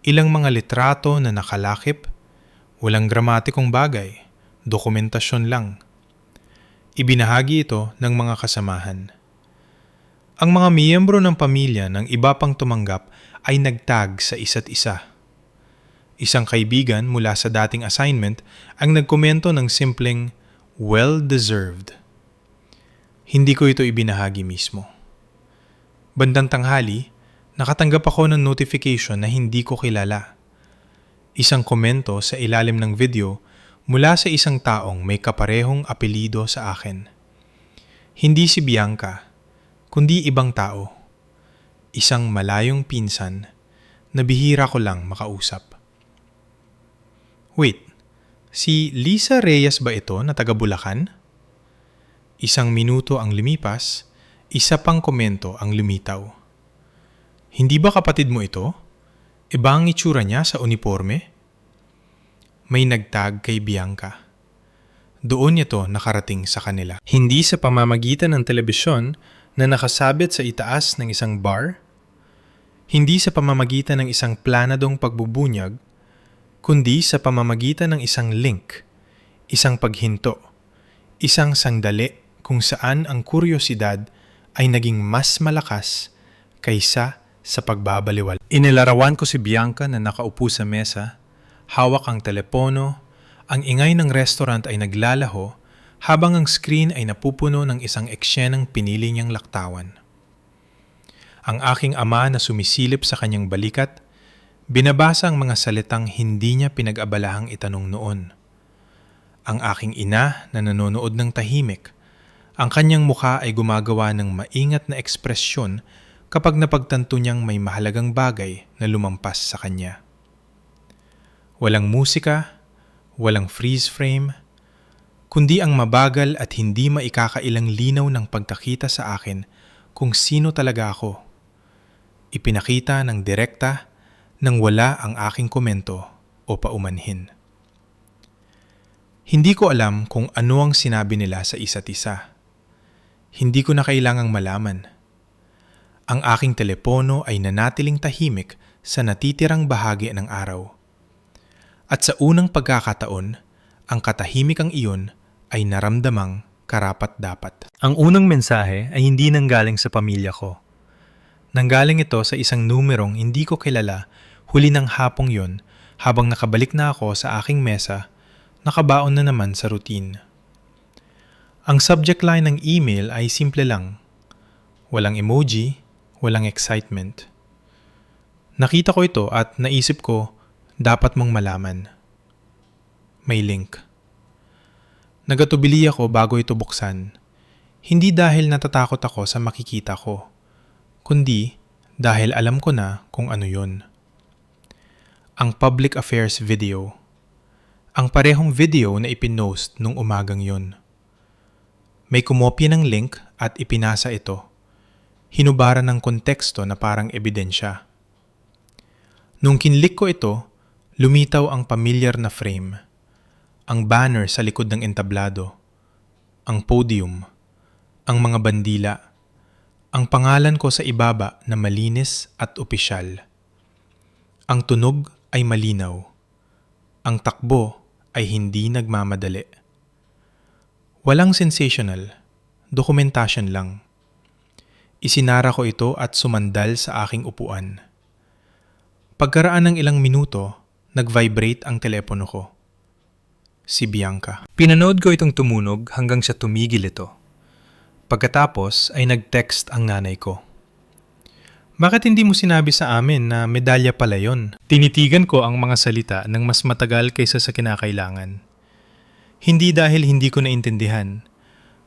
ilang mga litrato na nakalakip, walang gramatikong bagay, dokumentasyon lang. Ibinahagi ito ng mga kasamahan. Ang mga miyembro ng pamilya ng iba pang tumanggap ay nagtag sa isa't isa. Isang kaibigan mula sa dating assignment ang nagkomento ng simpleng, well-deserved. Hindi ko ito ibinahagi mismo. Bandang tanghali, nakatanggap ako ng notification na hindi ko kilala. Isang komento sa ilalim ng video mula sa isang taong may kaparehong apelido sa akin. Hindi si Bianca, kundi ibang tao. Isang malayong pinsan na bihira ko lang makausap. Wait, si Lisa Reyes ba ito na taga Bulacan? Isang minuto ang lumipas, isa pang komento ang lumitaw. Hindi ba kapatid mo ito? Iba ang itsura niya sa uniforme? May nagtag kay Bianca. Doon ito nakarating sa kanila. Hindi sa pamamagitan ng telebisyon na nakasabit sa itaas ng isang bar, hindi sa pamamagitan ng isang planadong pagbubunyag, kundi sa pamamagitan ng isang link, isang paghinto, isang sandali kung saan ang kuryosidad ay naging mas malakas kaysa sa pagbabaliwala. Inilarawan ko si Bianca na nakaupo sa mesa, hawak ang telepono, ang ingay ng restaurant ay naglalaho habang ang screen ay napupuno ng isang eksenang pinili niyang laktawan. Ang aking ama na sumisilip sa kanyang balikat, binabasa ang mga salitang hindi niya pinag-abalahang itanong noon. Ang aking ina na nanonood ng tahimik, ang kanyang mukha ay gumagawa ng maingat na ekspresyon kapag napagtanto niyang may mahalagang bagay na lumampas sa kanya. Walang musika, walang freeze frame, kundi ang mabagal at hindi maikakailang linaw ng pagkakita sa akin kung sino talaga ako. Ipinakita ng direkta nang wala ang aking komento o paumanhin. Hindi ko alam kung ano ang sinabi nila sa isa't isa. Hindi ko na kailangang malaman. Ang aking telepono ay nanatiling tahimik sa natitirang bahagi ng araw. At sa unang pagkakataon, ang katahimikang iyon ay naramdamang karapat-dapat. Ang unang mensahe ay hindi nanggaling sa pamilya ko. Nanggaling ito sa isang numerong hindi ko kilala huli ng hapong yon habang nakabalik na ako sa aking mesa, nakabaon na naman sa routine. Ang subject line ng email ay simple lang. Walang emoji, walang excitement. Nakita ko ito at naisip ko, dapat mong malaman. May link. Nagatubili ako bago ito buksan. Hindi dahil natatakot ako sa makikita ko, kundi dahil alam ko na kung ano yun. Ang public affairs video. Ang parehong video na ipinost nung umagang yun. May kumopya ng link at ipinasa ito. Hinubaran ng konteksto na parang ebidensya. Nung kinlik ko ito, lumitaw ang pamilyar na frame. Ang banner sa likod ng entablado. Ang podium. Ang mga bandila. Ang pangalan ko sa ibaba na malinis at opisyal. Ang tunog ay malinaw. Ang takbo ay hindi nagmamadali. Walang sensational, dokumentasyon lang. Isinara ko ito at sumandal sa aking upuan. Pagkaraan ng ilang minuto, nag-vibrate ang telepono ko. Si Bianca. Pinanood ko itong tumunog hanggang sa tumigil ito. Pagkatapos ay nag-text ang nanay ko. Bakit hindi mo sinabi sa amin na medalya pala yon? Tinitigan ko ang mga salita ng mas matagal kaysa sa kinakailangan. Hindi dahil hindi ko naintindihan,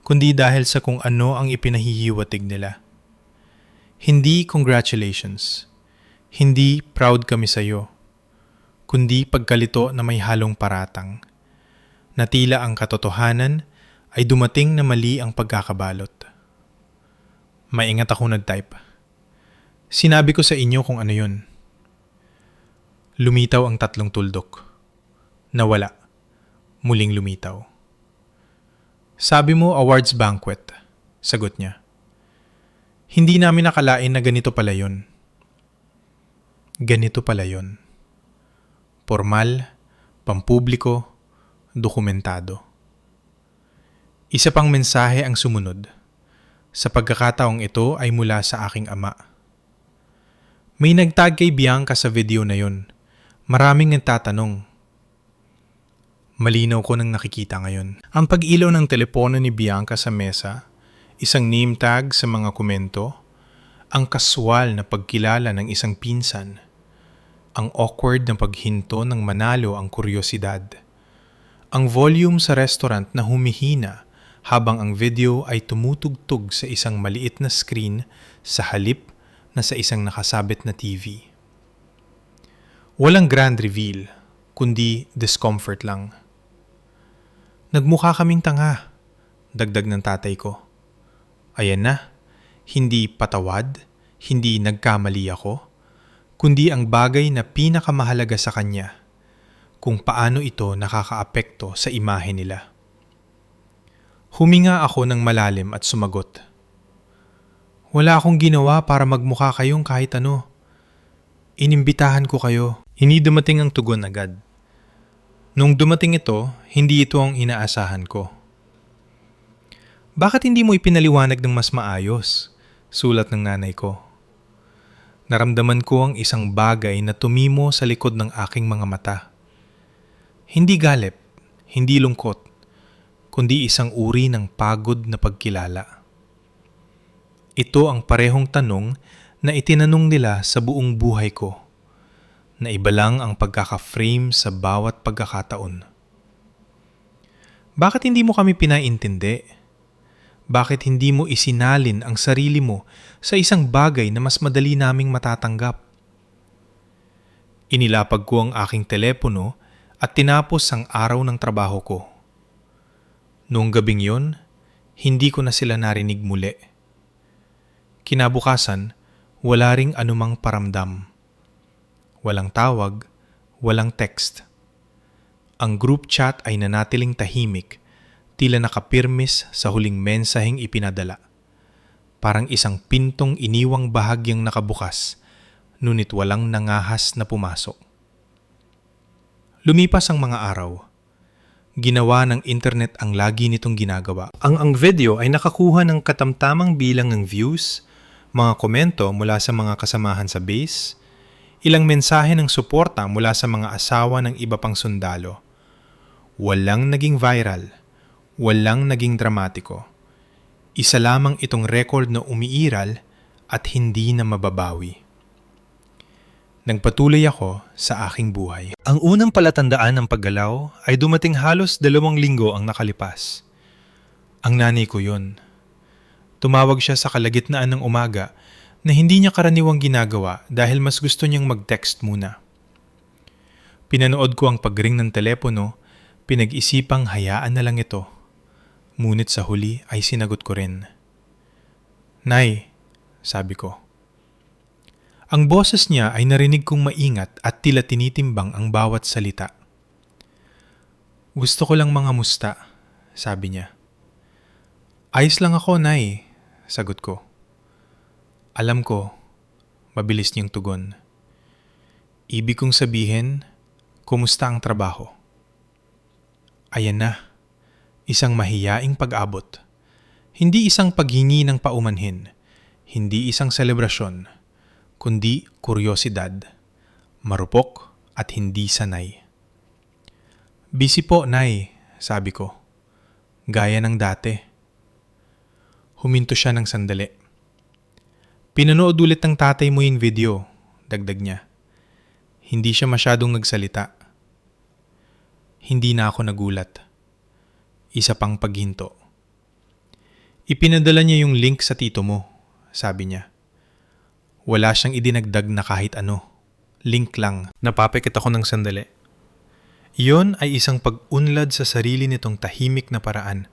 kundi dahil sa kung ano ang ipinahihiwatig nila. Hindi congratulations. Hindi proud kami sa iyo. Kundi pagkalito na may halong paratang. Na tila ang katotohanan ay dumating na mali ang pagkakabalot. Maingat ako nag-type. Sinabi ko sa inyo kung ano yun. Lumitaw ang 3 tuldok. Nawala. Muling lumitaw. Sabi mo awards banquet. Sagot niya. Hindi namin nakalain na ganito pala yun. Ganito pala yun. Formal, pampubliko, dokumentado. Isa pang mensahe ang sumunod. Sa pagkakataong ito ay mula sa aking ama. May nagtag kay Bianca sa video na yun. Maraming nagtatanong. Malinaw ko nang nakikita ngayon. Ang pag-ilaw ng telepono ni Bianca sa mesa, isang name tag sa mga komento, Ang kaswal na pagkilala ng isang pinsan. Ang awkward na paghinto ng manalo ang kuryosidad. Ang volume sa restaurant na humihina habang ang video ay tumutugtog sa isang maliit na screen sa halip na sa isang nakasabit na TV. Walang grand reveal, kundi discomfort lang. Nagmukha kaming tanga, dagdag ng tatay ko. Ayan na, hindi patawad, hindi nagkamali ako, kundi ang bagay na pinakamahalaga sa kanya, kung paano ito nakakaapekto sa imahe nila. Huminga ako ng malalim at sumagot. Wala akong ginawa para magmukha kayong kahit ano. Inimbitahan ko kayo. Hindi dumating ang tugon agad. Nung dumating ito, hindi ito ang inaasahan ko. Bakit hindi mo ipinaliwanag ng mas maayos? Sulat ng nanay ko. Naramdaman ko ang isang bagay na tumimo sa likod ng aking mga mata. Hindi galit, hindi lungkot, kundi isang uri ng pagod na pagkilala. Ito ang parehong tanong na itinanong nila sa buong buhay ko, na iba lang ang pagkaka-frame sa bawat pagkakataon. Bakit hindi mo kami pinaintindi? Bakit hindi mo isinalin ang sarili mo sa isang bagay na mas madali naming matatanggap? Inilapag ko ang aking telepono at tinapos ang araw ng trabaho ko. Noong gabing yon, hindi ko na sila narinig muli. Kinabukasan, wala ring anumang paramdam. Walang tawag, walang text. Ang group chat ay nanatiling tahimik, tila nakapirmis sa huling mensaheng ipinadala. Parang isang pintong iniwang bahagyang nakabukas, ngunit walang nangahas na pumasok. Lumipas ang mga araw. Ginawa ng internet ang lagi nitong ginagawa. Ang video ay nakakuha ng katamtamang bilang ng views, mga komento mula sa mga kasamahan sa base, ilang mensahe ng suporta mula sa mga asawa ng iba pang sundalo. Walang naging viral. Walang naging dramatiko. Isa lamang itong record na umiiral at hindi na mababawi. Nagpatuloy ako sa aking buhay. Ang unang palatandaan ng paggalaw ay dumating halos 2 linggo ang nakalipas. Ang nanay ko yun. Tumawag siya sa kalagitnaan ng umaga na hindi niya karaniwang ginagawa dahil mas gusto niyang mag-text muna. Pinanood ko ang pagring ng telepono, pinag-isipang hayaan na lang ito. Ngunit sa huli ay sinagot ko rin. Nay, sabi ko. Ang boses niya ay narinig kong maingat at tila tinitimbang ang bawat salita. Gusto ko lang mangamusta, sabi niya. Ayos lang ako, Nay, sagot ko. Alam ko, mabilis niyang tugon. Ibig kong sabihin, kumusta ang trabaho? Ayan na. Isang mahiyaing pag-abot. Hindi isang paghingi ng paumanhin. Hindi isang selebrasyon. Kundi kuryosidad. Marupok at hindi sanay. Busy po, Nay, sabi ko. Gaya ng dati. Huminto siya ng sandali. Pinanood ulit ng tatay mo yung video, dagdag niya. Hindi siya masyadong nagsalita. Hindi na ako nagulat. Isa pang paghinto. Ipinadala niya yung link sa tito mo, sabi niya. Wala siyang idinagdag na kahit ano. Link lang. Napapikit ako ng sandali. Iyon ay isang pag-unlad sa sarili nitong tahimik na paraan.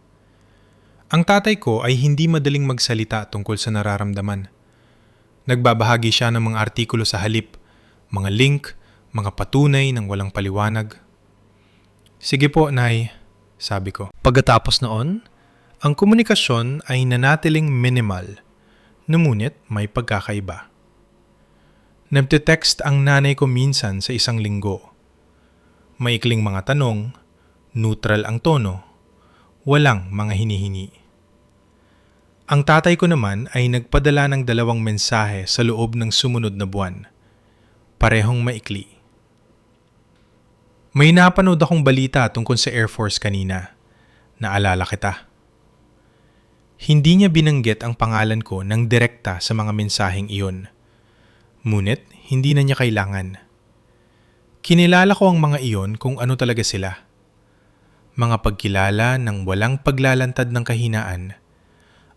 Ang tatay ko ay hindi madaling magsalita tungkol sa nararamdaman. Nagbabahagi siya ng mga artikulo sa halip, mga link, mga patunay ng walang paliwanag. Sige po, Nay, sabi ko. Pagkatapos noon, ang komunikasyon ay nanatiling minimal, ngunit may pagkakaiba. Nagte-text ang nanay ko minsan sa isang linggo. Maikling mga tanong, neutral ang tono, walang mga hinihingi. Ang tatay ko naman ay nagpadala ng 2 mensahe sa loob ng sumunod na buwan. Parehong maikli. May napanood akong balita tungkol sa Air Force kanina. Naalala kita. Hindi niya binanggit ang pangalan ko ng direkta sa mga mensaheng iyon. Ngunit, hindi na niya kailangan. Kinilala ko ang mga iyon kung ano talaga sila. Mga pagkilala ng walang paglalantad ng kahinaan,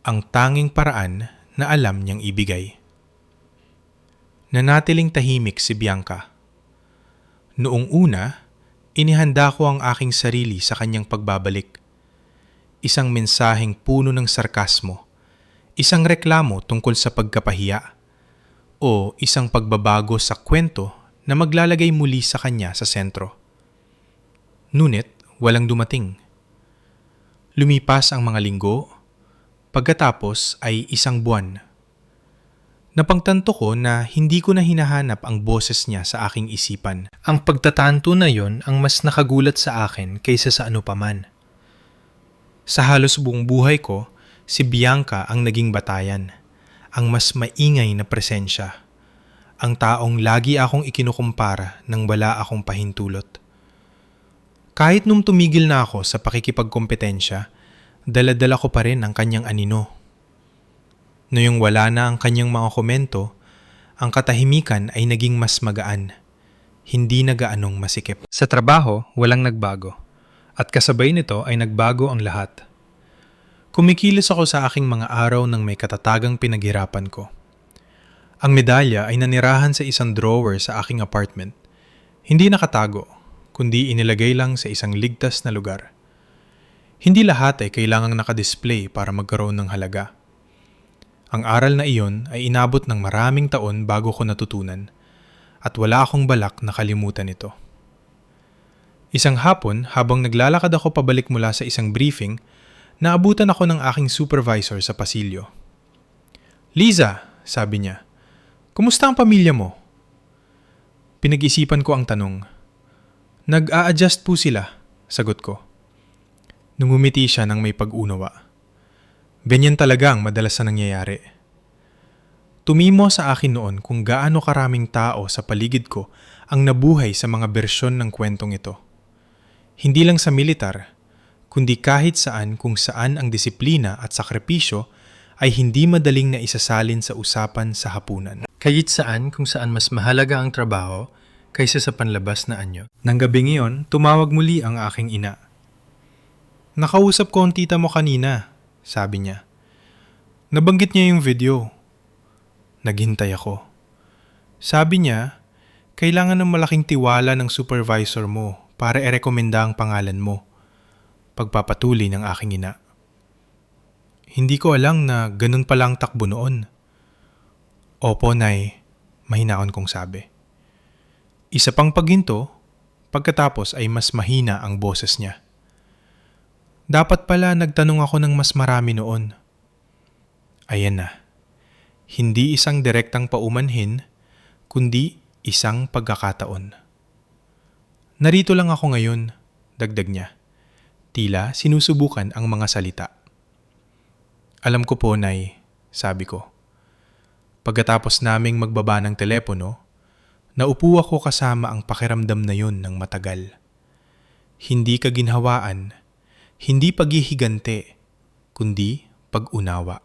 ang tanging paraan na alam niyang ibigay. Nanatiling tahimik si Bianca. Noong una, inihanda ko ang aking sarili sa kanyang pagbabalik. Isang mensaheng puno ng sarkasmo, isang reklamo tungkol sa pagkapahiya, o isang pagbabago sa kwento na maglalagay muli sa kanya sa sentro. Ngunit walang dumating. Lumipas ang mga linggo, pagkatapos ay isang buwan. Napagtanto ko na hindi ko na hinahanap ang boses niya sa aking isipan. Ang pagtatanto na yon ang mas nakagulat sa akin kaysa sa ano paman. Sa halos buong buhay ko, si Bianca ang naging batayan, ang mas maingay na presensya, ang taong lagi akong ikinukumpara nang wala akong pahintulot. Kahit nung tumigil na ako sa pakikipagkompetensya, dala-dala ko pa rin ang kanyang anino. Noong wala na ang kanyang mga komento, ang katahimikan ay naging mas magaan, hindi na gaanong masikip. Sa trabaho, walang nagbago. At kasabay nito ay nagbago ang lahat. Kumikilos ako sa aking mga araw ng may katatagang pinaghirapan ko. Ang medalya ay nanirahan sa isang drawer sa aking apartment. Hindi nakatago, kundi inilagay lang sa isang ligtas na lugar. Hindi lahat ay kailangang nakadisplay para magkaroon ng halaga. Ang aral na iyon ay inabot ng maraming taon bago ko natutunan, at wala akong balak na kalimutan ito. Isang hapon, habang naglalakad ako pabalik mula sa isang briefing, naabutan ako ng aking supervisor sa pasilyo. "Liza," sabi niya, "kumusta ang pamilya mo?" Pinag-isipan ko ang tanong. "Nag-a-adjust po sila," sagot ko. Nungumiti siya ng may pag-unawa. Ganyan talaga ang madalas na nangyayari. Tumimo sa akin noon kung gaano karaming tao sa paligid ko ang nabuhay sa mga bersyon ng kwentong ito. Hindi lang sa militar, kundi kahit saan kung saan ang disiplina at sakripisyo ay hindi madaling na isasalin sa usapan sa hapunan. Kahit saan kung saan mas mahalaga ang trabaho kaysa sa panlabas na anyo. Nang gabing iyon, tumawag muli ang aking ina. "Nakausap ko ang tita mo kanina," sabi niya. "Nabanggit niya yung video." Naghintay ako. Sabi niya, kailangan ng malaking tiwala ng supervisor mo para irekomenda ang pangalan mo. Pagpapatuloy ng aking ina. Hindi ko alam na ganun pala ang takbo noon. "Opo, Nay," mahinaon kong sabi. Isa pang paghinto, pagkatapos ay mas mahina ang boses niya. "Dapat pala nagtanong ako ng mas marami noon." Ayan na. Hindi isang direktang paumanhin, kundi isang pagkakataon. "Narito lang ako ngayon," dagdag niya. Tila sinusubukan ang mga salita. "Alam ko po, Nay," sabi ko. Pagkatapos naming magbaba ng telepono, naupo ako kasama ang pakiramdam na yun ng matagal. Hindi kaginhawaan, hindi paghihigante, kundi pag-unawa.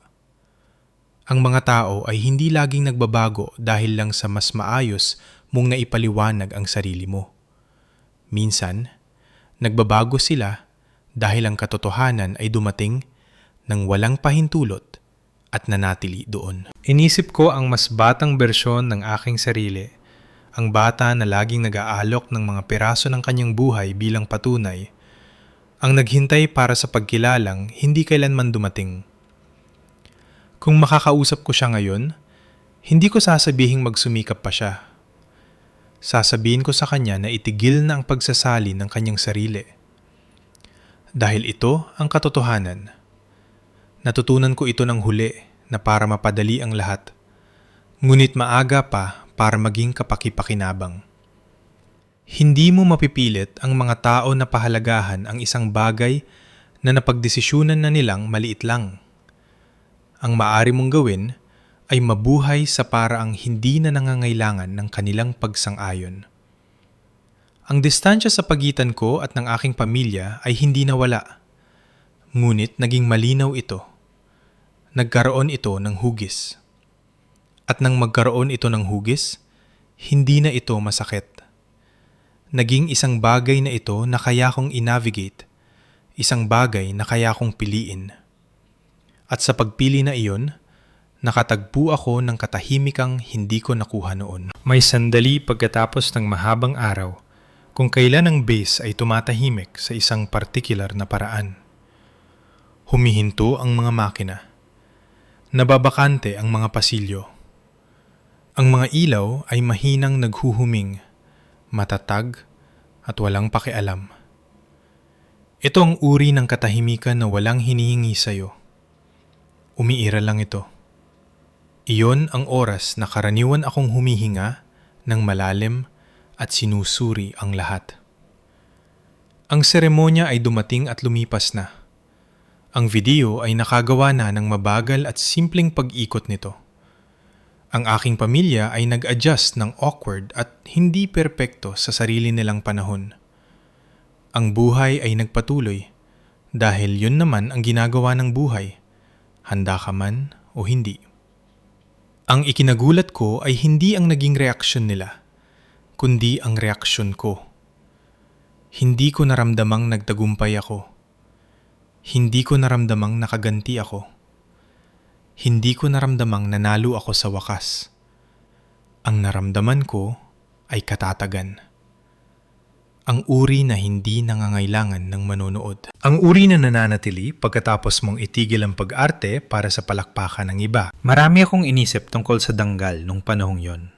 Ang mga tao ay hindi laging nagbabago dahil lang sa mas maayos mong naipaliwanag ang sarili mo. Minsan, nagbabago sila dahil ang katotohanan ay dumating ng walang pahintulot at nanatili doon. Inisip ko ang mas batang bersyon ng aking sarili, ang bata na laging nag-aalok ng mga piraso ng kanyang buhay bilang patunay, ang naghintay para sa pagkilalang hindi kailanman dumating. Kung makakausap ko siya ngayon, hindi ko sasabihing magsumikap pa siya. Sasabihin ko sa kanya na itigil na ang pagsasali ng kanyang sarili. Dahil ito ang katotohanan. Natutunan ko ito ng huli na para mapadali ang lahat. Ngunit maaga pa para maging kapakipakinabang. Hindi mo mapipilit ang mga tao na pahalagahan ang isang bagay na napagdesisyunan na nilang maliit lang. Ang maaari mong gawin ay mabuhay sa paraang hindi na nangangailangan ng kanilang pagsang-ayon. Ang distansya sa pagitan ko at ng aking pamilya ay hindi nawala. Ngunit naging malinaw ito. nagkaroon ito ng hugis. At nang magkaroon ito ng hugis, hindi na ito masakit. Naging isang bagay na ito na kaya kong i-navigate, isang bagay na kaya kong piliin. At sa pagpili na iyon, nakatagpo ako ng katahimikang hindi ko nakuha noon. May sandali pagkatapos ng mahabang araw kung kailan ang base ay tumatahimik sa isang partikular na paraan. Humihinto ang mga makina. Nababakante ang mga pasilyo. Ang mga ilaw ay mahinang naghuhuming, matatag at walang pakialam. Ito ang uri ng katahimikan na walang hinihingi sa'yo. Umiiral lang ito. Iyon ang oras na karaniwan akong humihinga ng malalim at sinusuri ang lahat. Ang seremonya ay dumating at lumipas na. Ang video ay nakagawa na ng mabagal at simpleng pag-ikot nito. Ang aking pamilya ay nag-adjust ng awkward at hindi perpekto sa sarili nilang panahon. Ang buhay ay nagpatuloy dahil yun naman ang ginagawa ng buhay, handa ka man o hindi. Ang ikinagulat ko ay hindi ang naging reaksyon nila, kundi ang reaksyon ko. Hindi ko naramdamang nagtagumpay ako. Hindi ko naramdamang nakaganti ako. Hindi ko naramdamang nanalo ako sa wakas. Ang naramdaman ko ay katatagan. Ang uri na hindi nangangailangan ng manonood. Ang uri na nananatili pagkatapos mong itigil ang pag-arte para sa palakpakan ng iba. Marami akong inisip tungkol sa danggal nung panahong yon.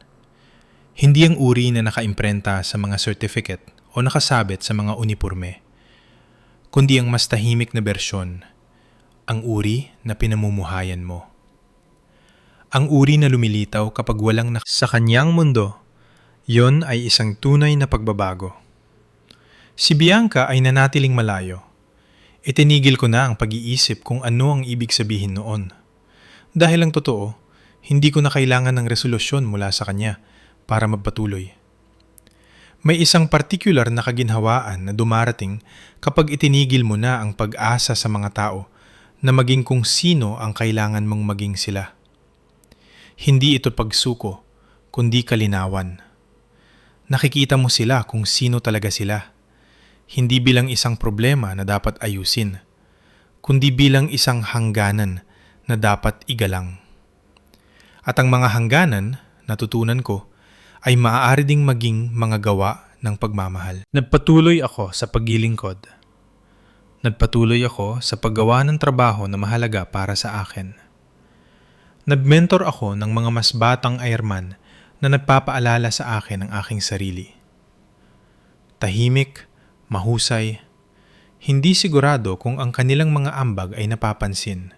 Hindi ang uri na nakaimprenta sa mga certificate o nakasabit sa mga uniforme, kundi ang mas tahimik na bersyon, ang uri na pinamumuhayan mo. Ang uri na lumilitaw kapag walang sa kanyang mundo, yon ay isang tunay na pagbabago. Si Bianca ay nanatiling malayo. Itinigil ko na ang pag-iisip kung ano ang ibig sabihin noon. Dahil ang totoo, hindi ko na kailangan ng resolusyon mula sa kanya para magpatuloy. May isang partikular na kaginhawaan na dumarating kapag itinigil mo na ang pag-asa sa mga tao na maging kung sino ang kailangan mong maging sila. Hindi ito pagsuko, kundi kalinawan. Nakikita mo sila kung sino talaga sila. Hindi bilang isang problema na dapat ayusin, kundi bilang isang hangganan na dapat igalang. At ang mga hangganan, natutunan ko, ay maaari ding maging mga gawa ng pagmamahal. Nagpatuloy ako sa paglilingkod. Nagpatuloy ako sa paggawa ng trabaho na mahalaga para sa akin. Nagmentor ako ng mga mas batang airman na nagpapaalala sa akin ang aking sarili. Tahimik, mahusay, hindi sigurado kung ang kanilang mga ambag ay napapansin.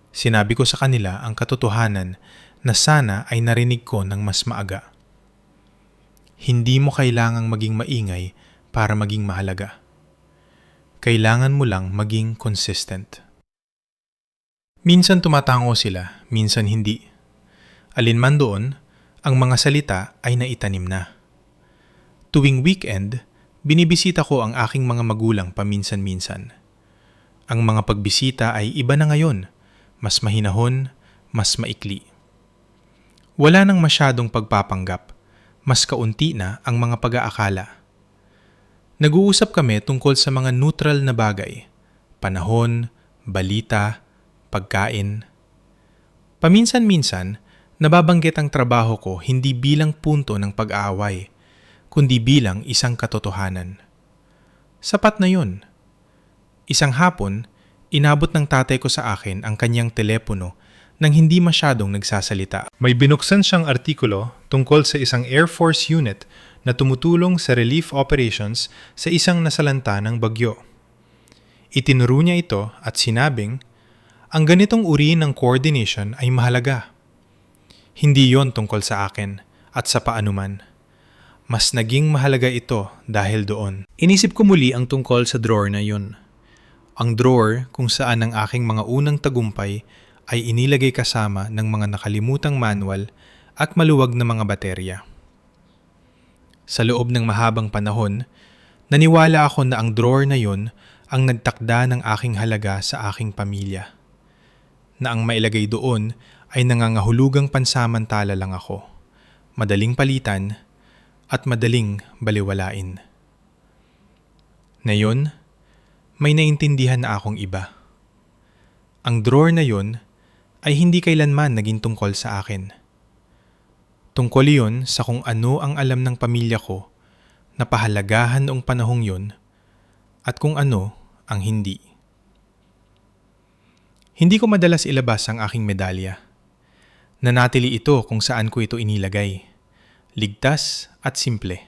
Sinabi ko sa kanila ang katotohanan na sana ay narinig ko ng mas maaga. Hindi mo kailangang maging maingay para maging mahalaga. Kailangan mo lang maging consistent. Minsan tumatango sila, minsan hindi. Alinman doon, ang mga salita ay naitanim na. Tuwing weekend, binibisita ko ang aking mga magulang paminsan-minsan. Ang mga pagbisita ay iba na ngayon, mas mahinahon, mas maikli. Wala nang masyadong pagpapanggap, mas kaunti na ang mga pag-aakala. Nag-uusap kami tungkol sa mga neutral na bagay, panahon, balita, pagkain. Paminsan-minsan, nababanggit ang trabaho ko hindi bilang punto ng pag-aaway, kundi bilang isang katotohanan. Sapat na yun. Isang hapon, inabot ng tatay ko sa akin ang kanyang telepono nang hindi masyadong nagsasalita. May binuksan siyang artikulo tungkol sa isang Air Force unit na tumutulong sa relief operations sa isang nasalanta ng bagyo. Itinuro niya ito at sinabing, ang ganitong uri ng coordination ay mahalaga. Hindi yon tungkol sa akin at sa paanuman. Mas naging mahalaga ito dahil doon. Inisip ko muli ang tungkol sa drawer na yun. Ang drawer kung saan ang aking mga unang tagumpay ay inilagay kasama ng mga nakalimutang manual at maluwag na mga baterya. Sa loob ng mahabang panahon, naniwala ako na ang drawer na yun ang nagtakda ng aking halaga sa aking pamilya. na ang mailagay doon ay nangangahulugang pansamantala lang ako, madaling palitan, at madaling baliwalain. Ngayon, may naintindihan na akong iba. Ang drawer na yon ay hindi kailanman naging tungkol sa akin. Tungkol yon sa kung ano ang alam ng pamilya ko na pahalagahan noong panahong yon at kung ano ang hindi. Hindi ko madalas ilabas ang aking medalya. Nanatili ito kung saan ko ito inilagay. Ligtas at simple.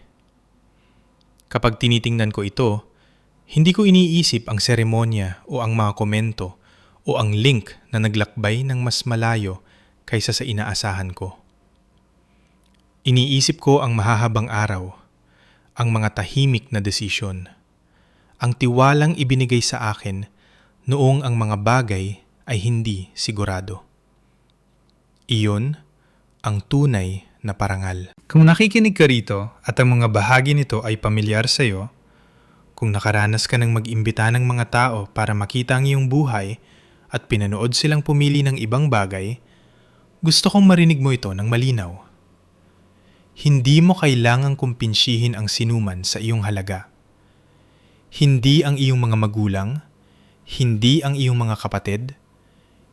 Kapag tinitingnan ko ito, hindi ko iniisip ang seremonya o ang mga komento o ang link na naglakbay ng mas malayo kaysa sa inaasahan ko. Iniisip ko ang mahahabang araw, ang mga tahimik na desisyon, ang tiwalang ibinigay sa akin noong ang mga bagay ay hindi sigurado. Iyon ang tunay na parangal. Kung nakikinig ka rito at ang mga bahagi nito ay pamilyar sa iyo, kung nakaranas ka ng mag-imbita ng mga tao para makita ang iyong buhay at pinanood silang pumili ng ibang bagay, gusto kong marinig mo ito ng malinaw. Hindi mo kailangang kumpinsihin ang sinuman sa iyong halaga. Hindi ang iyong mga magulang, hindi ang iyong mga kapatid,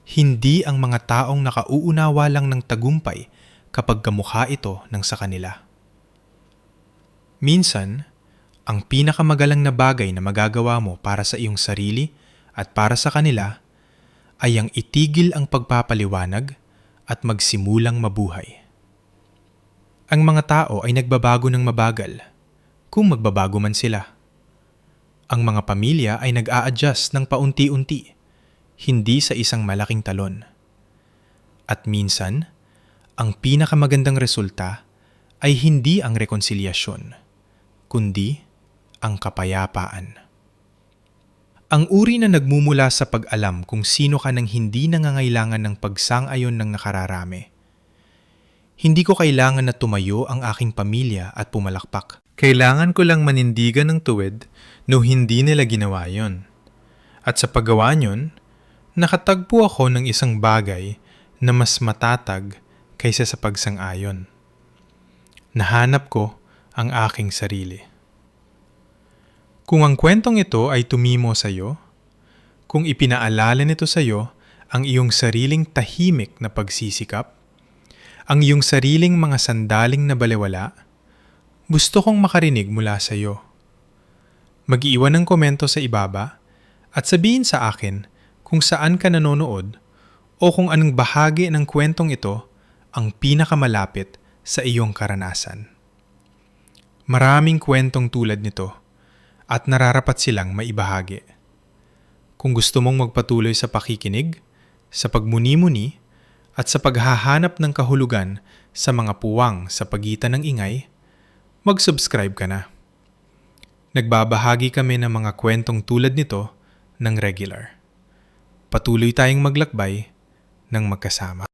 hindi ang mga taong nakauunawa lang ng tagumpay kapag kamukha ito ng sa kanila. Minsan, ang pinakamagalang na bagay na magagawa mo para sa iyong sarili at para sa kanila ay ang itigil ang pagpapaliwanag at magsimulang mabuhay. Ang mga tao ay nagbabago ng mabagal, kung magbabago man sila. Ang mga pamilya ay nag-a-adjust ng paunti-unti, hindi sa isang malaking talon. At minsan, ang pinakamagandang resulta ay hindi ang rekonsilyasyon, kundi ang kapayapaan. Ang uri na nagmumula sa pag-alam kung sino ka nang hindi nangangailangan ng pagsang-ayon ng nakararami. Hindi ko kailangan na tumayo ang aking pamilya at pumalakpak. Kailangan ko lang manindigan ng tuwid no hindi nila ginawa yon. At sa paggawa nyon, nakatagpo ako ng isang bagay na mas matatag kaysa sa pagsang-ayon. Nahanap ko ang aking sarili. Kung ang kwentong ito ay tumimo sa iyo, kung ipinaalala nito sa iyo ang iyong sariling tahimik na pagsisikap, ang iyong sariling mga sandaling na balewala, gusto kong makarinig mula sa iyo. Mag-iwan ng komento sa ibaba at sabihin sa akin kung saan ka nanonood o kung anong bahagi ng kwentong ito ang pinakamalapit sa iyong karanasan. Maraming kwentong tulad nito at nararapat silang maibahagi. Kung gusto mong magpatuloy sa pakikinig, sa pagmuni-muni, at sa paghahanap ng kahulugan sa mga puwang sa pagitan ng ingay, mag-subscribe ka na. Nagbabahagi kami ng mga kwentong tulad nito ng regular. Patuloy tayong maglakbay ng magkasama.